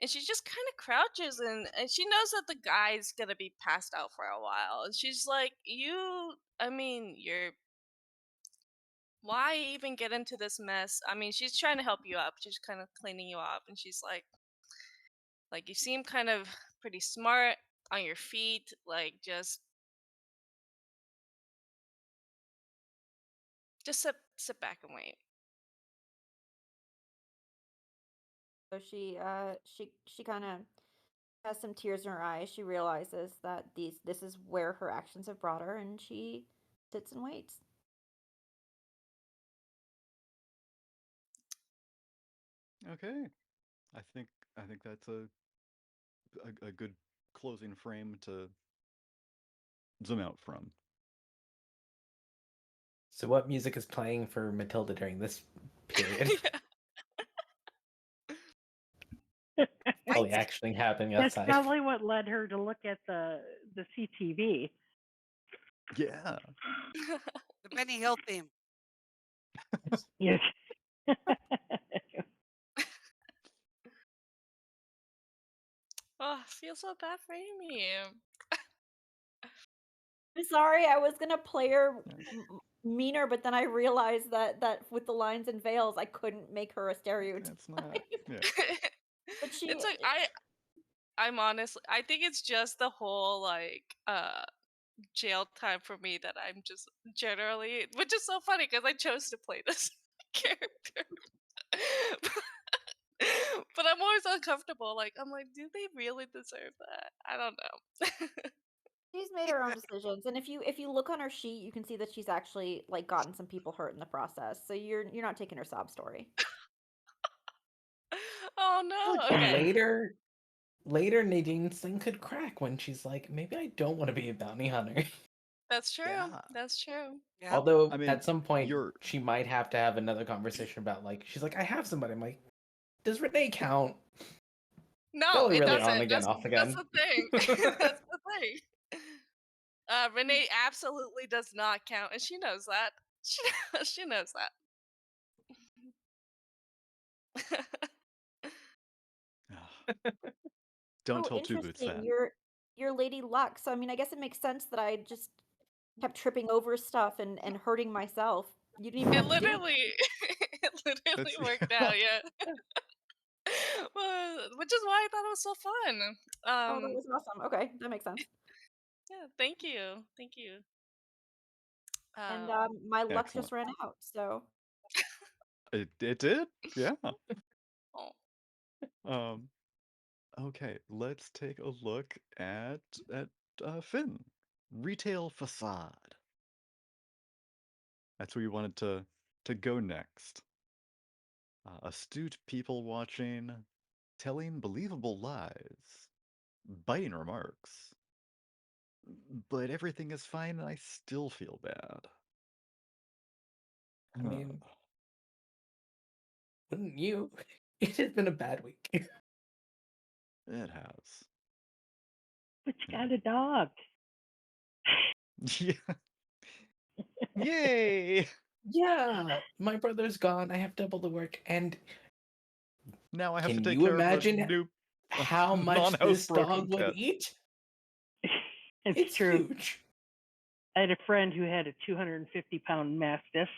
And she just kind of crouches and she knows that the guy's gonna be passed out for a while. And she's like, why even get into this mess? I mean, she's trying to help you up. She's kind of cleaning you up. And she's like, you seem kind of pretty smart on your feet. Like, just sit back and wait.
So she kind of has some tears in her eyes. She realizes that this is where her actions have brought her, and she sits and waits.
Okay. I think that's a good closing frame to zoom out from.
So what music is playing for Matilda during this period? Probably actually happening
That's
outside.
probably what led her to look at the CTV.
Yeah.
The Benny Hill theme.
Yes.
Oh, I feel so bad for Amy.
I'm sorry, I was gonna play her meaner, but then I realized that with the lines and veils, I couldn't make her a stereotype.
It's not. Yeah.
But she,
It's like I'm honestly, I think it's just the whole jail time for me that I'm just generally, which is so funny because I chose to play this character. But I'm always uncomfortable. Like, I'm like, do they really deserve that? I don't know.
she's made her own decisions, and if you look on her sheet, you can see that she's actually like gotten some people hurt in the process. So you're not taking her sob story.
Oh no. Okay.
Later Nadine's thing could crack when she's like, maybe I don't want to be a bounty hunter.
That's true.
Yeah.
That's true.
Yep.
Although
I mean,
at some point
you're
she might have to have another conversation about she's like, I have somebody. I'm like, does Renee count?
No,
Go
it
really
doesn't.
on again, off again.
That's the thing. That's the thing. Renee absolutely does not count, and she knows that. She knows that.
Don't tell Two Boots that.
You're Lady Luck, so I mean, I guess it makes sense that I just kept tripping over stuff and hurting myself. You didn't even
It
have to do
literally, it literally worked out, yeah. Well, which is why I thought it was so fun.
Oh, that was awesome. Okay, that makes sense.
Yeah, thank you, thank you.
And my luck just ran out, so
It did, yeah.
Oh.
Okay, let's take a look at Finn. Retail facade. That's where you wanted to go next. Astute people watching, telling believable lies, biting remarks. But everything is fine and I still feel bad.
I mean, wouldn't you? It has been a bad week.
It has.
But you got a dog.
Yeah. Yay!
Yeah, my brother's gone. I have double the work, and
Now I have to
can
take
you
care
imagine
of a new
how much this
non-housebroken
dog would
pet.
eat?
It's true.
huge.
I had a friend who had a 250-pound mastiff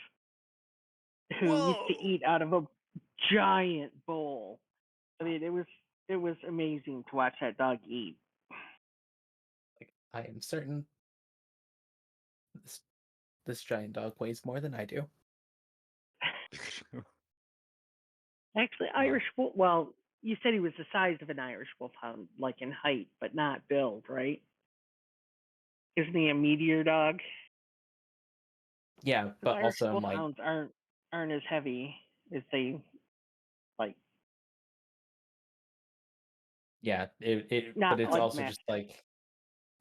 who used to
Whoa!
eat out of a giant bowl. I mean, it was amazing to watch that dog eat.
Like, I am certain this giant dog weighs more than I do.
Actually, Irish wolf. Well, you said he was the size of an Irish wolfhound, like in height, but not build, right? Isn't he a meteor dog?
Yeah,
'Cause
but
Irish
also I'm like,
wolfhounds aren't as heavy as they like.
yeah, but
Not
it's
like
also just
mastiff.
like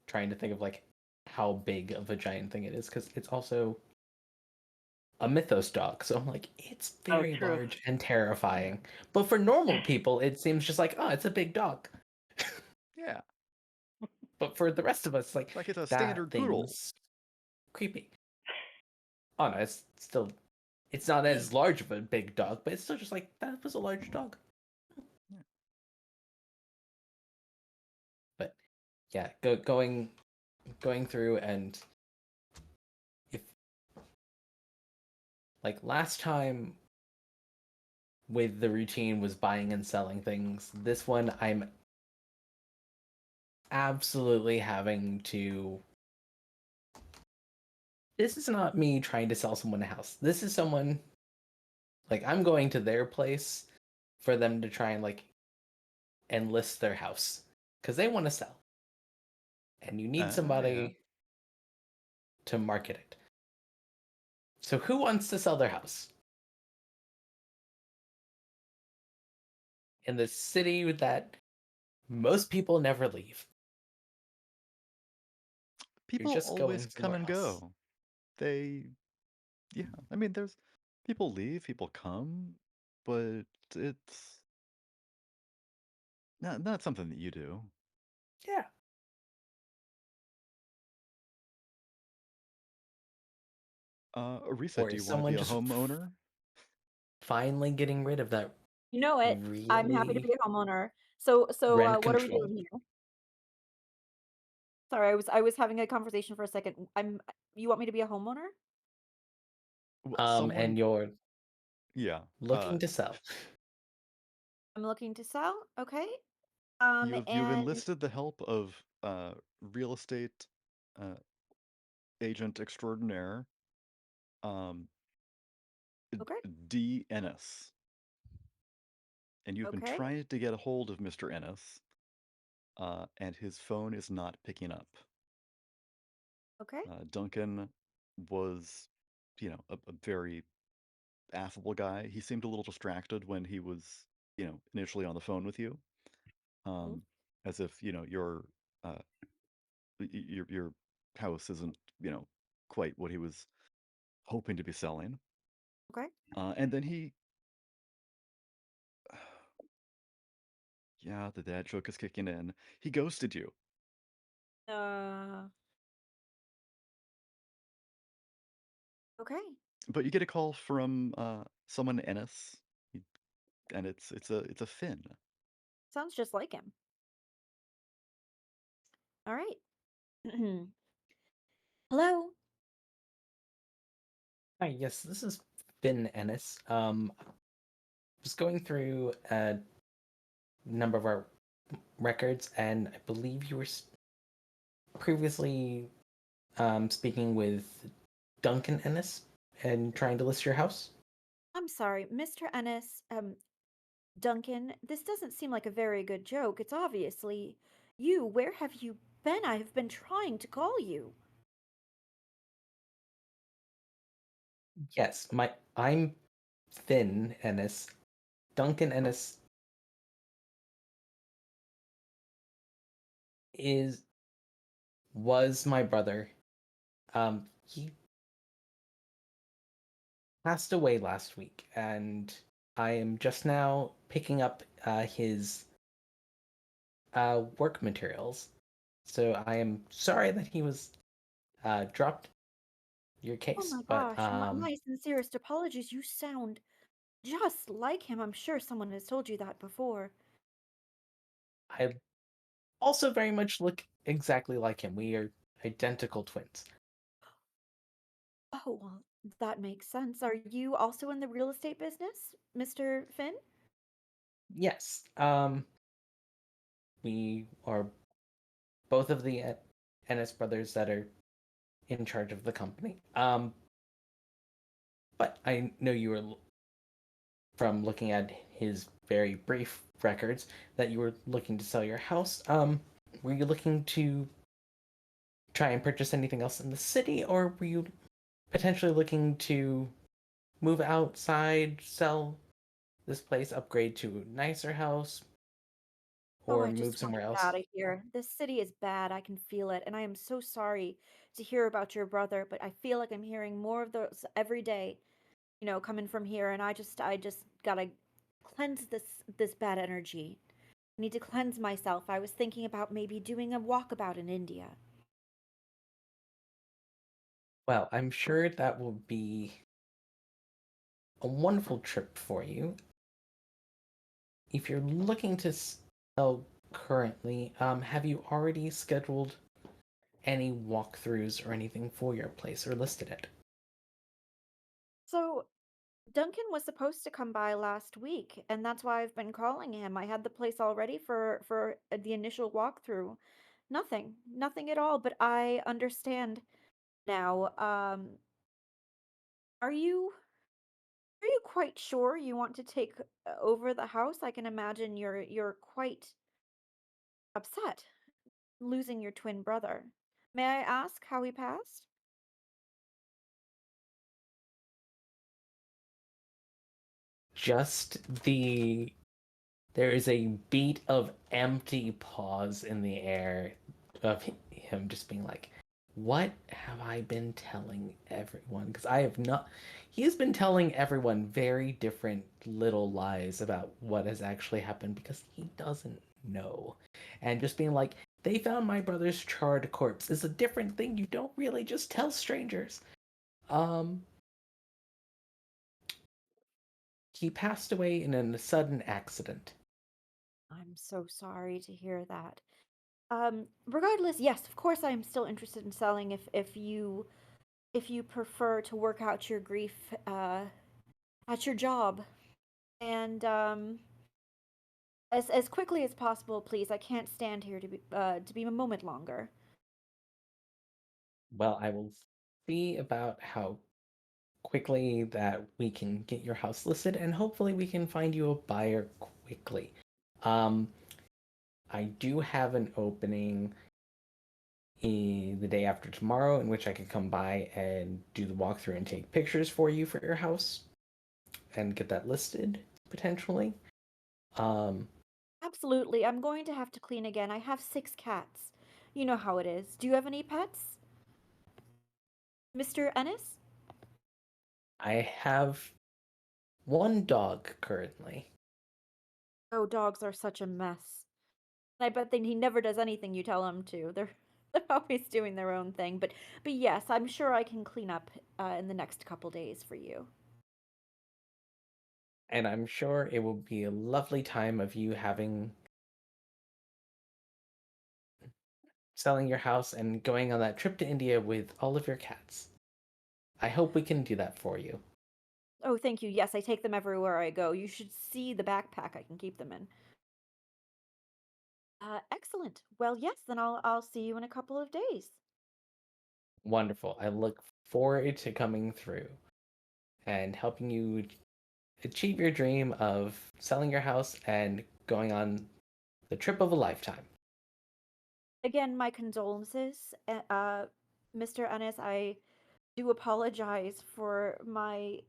trying to think of like how big of a giant thing it is because it's also a mythos dog. So I'm like, it's
Oh,
very
true.
large and terrifying. But for normal people, it seems just like, oh, it's a big dog.
Yeah,
But for the rest of us, like
like it's a
that
standard poodle.
thing's creepy. Oh no, it's still it's not as large of a big dog, but it's still just like that was a large dog.
Yeah.
But yeah, going through and if like last time with the routine was buying and selling things, this one I'm absolutely having to. This is not me trying to sell someone a house. This is someone like I'm going to their place for them to try and like enlist their house because they want to sell, and you need
Yeah.
somebody to market it. So who wants to sell their house in the city that most people never leave? You're
People
just
always
going
come
somewhere
and
else.
go. Yeah. I mean, there's people leave, people come, but it's not something that you do.
Yeah.
Arisa,
Or
do
is
you want to
someone
be a
just
homeowner?
finally getting rid of that
You know it. I'm happy to be
really
a homeowner. So
rent
what are we
control?
doing here? Sorry, I was having a conversation for a second. You want me to be a homeowner?
Someone,
And you're
yeah.
looking to sell.
I'm looking to sell. Okay.
You've
And
enlisted the help of real estate uh, agent extraordinaire, um,
okay.
D. Ennis, and you've been
Okay.
trying to get a hold of Mr. Ennis, and his phone is not picking up.
Okay.
Duncan was, a very affable guy. He seemed a little distracted when he was, initially on the phone with you,
Mhm.
as if, uh, your house isn't, quite what he was hoping to be selling.
Okay.
And then yeah, the dad joke is kicking in. He ghosted you,
Uh. Okay.
but you get a call from someone Ennis, he- and it's a Finn.
Sounds just like him. All right. Hello.
Hi, yes, this is Finn Ennis. Just going through a number of our records, and I believe you were previously speaking with Duncan Ennis and trying to list your house.
I'm sorry, Mr. Ennis. Duncan, this doesn't seem like a very good joke. It's obviously you. Where have you been? I have been trying to call you.
Yes, I'm Finn Ennis. Duncan Ennis was my brother. He passed away last week, and I am just now picking up his work materials. So I am sorry that he was dropped your
Oh
case,
my
but
gosh, my sincerest apologies. You sound just like him. I'm sure someone has told you that before.
I also very much look exactly like him. We are identical twins.
Oh, well, that makes sense. Are you also in the real estate business, Mr. Finn?
Yes. We are both of the Ennis brothers that are in charge of the company. But I know you were from looking at his very brief records that you were looking to sell your house. Were you looking to try and purchase anything else in the city, or were you potentially looking to move outside, sell this place, upgrade to a nicer house,
Oh,
or
I
move
just want to
somewhere
get
else?
out of here. This city is bad. I can feel it. And I am so sorry to hear about your brother, but I feel like I'm hearing more of those every day, coming from here. And I just gotta cleanse this bad energy. I need to cleanse myself. I was thinking about maybe doing a walkabout in India.
Well, I'm sure that will be a wonderful trip for you. If you're looking to sell currently, have you already scheduled any walkthroughs or anything for your place or listed it?
So Duncan was supposed to come by last week, and that's why I've been calling him. I had the place all ready for the initial walkthrough. Nothing at all. But I understand now. Are you quite sure you want to take over the house? I can imagine you're quite upset losing your twin brother. May I ask how he passed?
Just there is a beat of empty pause in the air of him just being like, what have I been telling everyone? Because I have not. He has been telling everyone very different little lies about what has actually happened because he doesn't know. And just being like, they found my brother's charred corpse is a different thing. You don't really just tell strangers. Um, he passed away in a sudden accident.
I'm so sorry to hear that. Regardless, yes, of course I am still interested in selling if you prefer to work out your grief at your job. And as quickly as possible, please. I can't stand here to be a moment longer.
Well, I will see about how quickly that we can get your house listed, and hopefully we can find you a buyer quickly. Um, I do have an opening the day after tomorrow in which I could come by and do the walkthrough and take pictures for you for your house and get that listed potentially. Um,
Absolutely. I'm going to have to clean again. I have 6 cats. You know how it is. Do you have any pets, Mr. Ennis?
I have one dog currently.
Oh, dogs are such a mess. I bet he never does anything you tell him to. They're always doing their own thing. But yes, I'm sure I can clean up in the next couple days for you.
And I'm sure it will be a lovely time of you having selling your house and going on that trip to India with all of your cats. I hope we can do that for you.
Oh, thank you. Yes, I take them everywhere I go. You should see the backpack I can keep them in. Excellent. Well, yes, then I'll see you in a couple of days.
Wonderful. I look forward to coming through and helping you achieve your dream of selling your house and going on the trip of a lifetime.
Again, my condolences, Mr. Ennis. I do apologize for my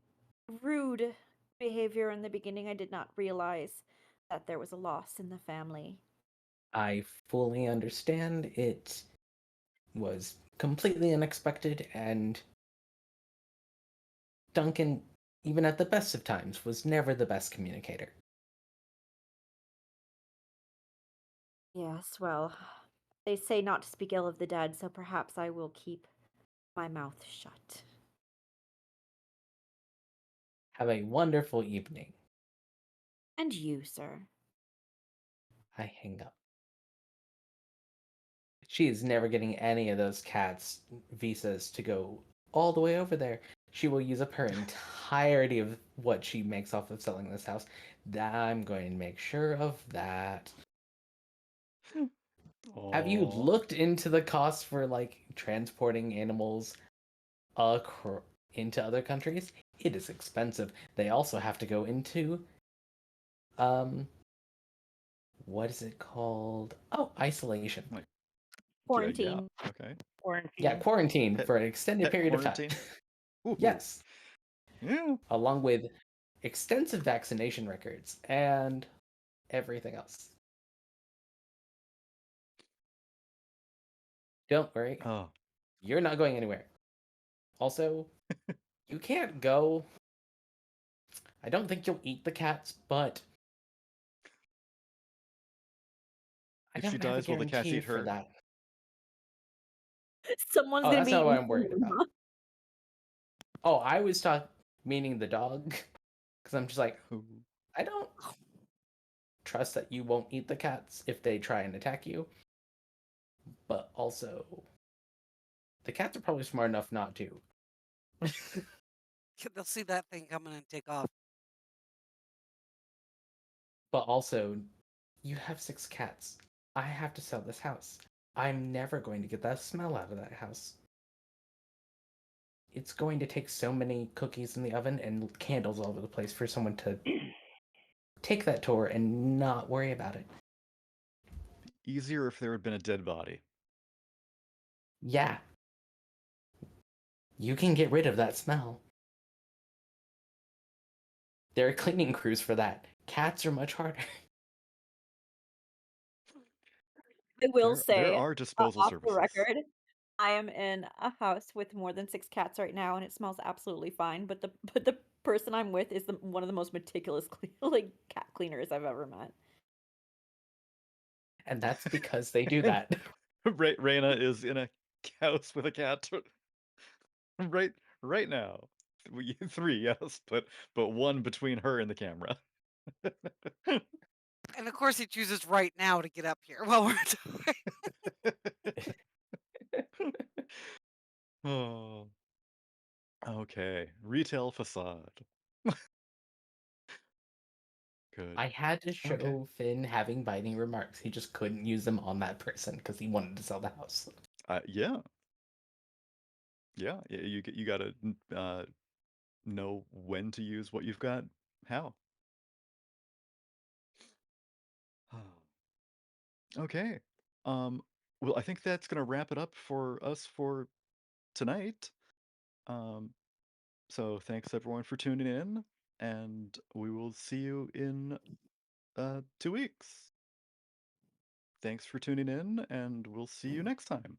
rude behavior in the beginning. I did not realize that there was a loss in the family.
I fully understand it was completely unexpected, and Duncan, even at the best of times, was never the best communicator.
Yes, well, they say not to speak ill of the dead, so perhaps I will keep my mouth shut.
Have a wonderful evening.
And you, sir.
I hang up. She is never getting any of those cats' visas to go all the way over there. She will use up her entirety of what she makes off of selling this house. I'm going to make sure of that. Have you
Aw.
looked into the cost for like transporting animals into other countries? It is expensive. They also have to go into what is it called? Oh, isolation.
Like,
Quarantine.
yeah, okay.
Quarantine.
Yeah, quarantine
Pet-
for an extended
pet
period
quarantine?
of time.
Ooh.
Yes.
Yeah.
Along with extensive vaccination records and everything else. Don't worry.
Oh.
You're not going anywhere. Also, you can't go. I don't think you'll eat the cats, but I
If she
don't have a
dies, will the cats
guarantee
eat
for
her?
that.
Someone's
Oh,
gonna
that's
be
not what
eating
I'm worried
food,
about.
huh?
Oh, I was meaning the dog, because I'm just like,
Ooh.
I don't trust that you won't eat the cats if they try and attack you. But also, the cats are probably smart enough not to.
They'll see that thing coming and take off.
But also, you have 6 cats. I have to sell this house. I'm never going to get that smell out of that house. It's going to take so many cookies in the oven and candles all over the place for someone to take that tour and not worry about it.
Easier if there had been a dead body.
Yeah. You can get rid of that smell. There are cleaning crews for that. Cats are much harder.
I will
There
say,
are disposal
off the
services.
record, I am in a house with more than 6 cats right now, and it smells absolutely fine. But the person I'm with is one of the most meticulous like cat cleaners I've ever met.
And that's because they do that.
Raina is in a house with a cat right now. 3, yes, but one between her and the camera.
And of course, he chooses right now to get up here while we're talking.
Oh. Okay. Retail facade. Good.
I had to show
Okay.
Finn having biting remarks. He just couldn't use them on that person because he wanted to sell the house.
Yeah. Yeah. You gotta know when to use what you've got. How? Okay. Well, I think that's gonna wrap it up for us for tonight. So thanks everyone for tuning in, and we will see you in 2 weeks. Thanks for tuning in, and we'll see you next time.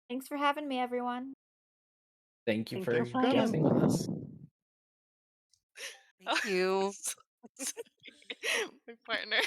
Thanks for having me, everyone.
Thank you
Thanks
for
for coming.
guessing with us.
Thank you.
My partner.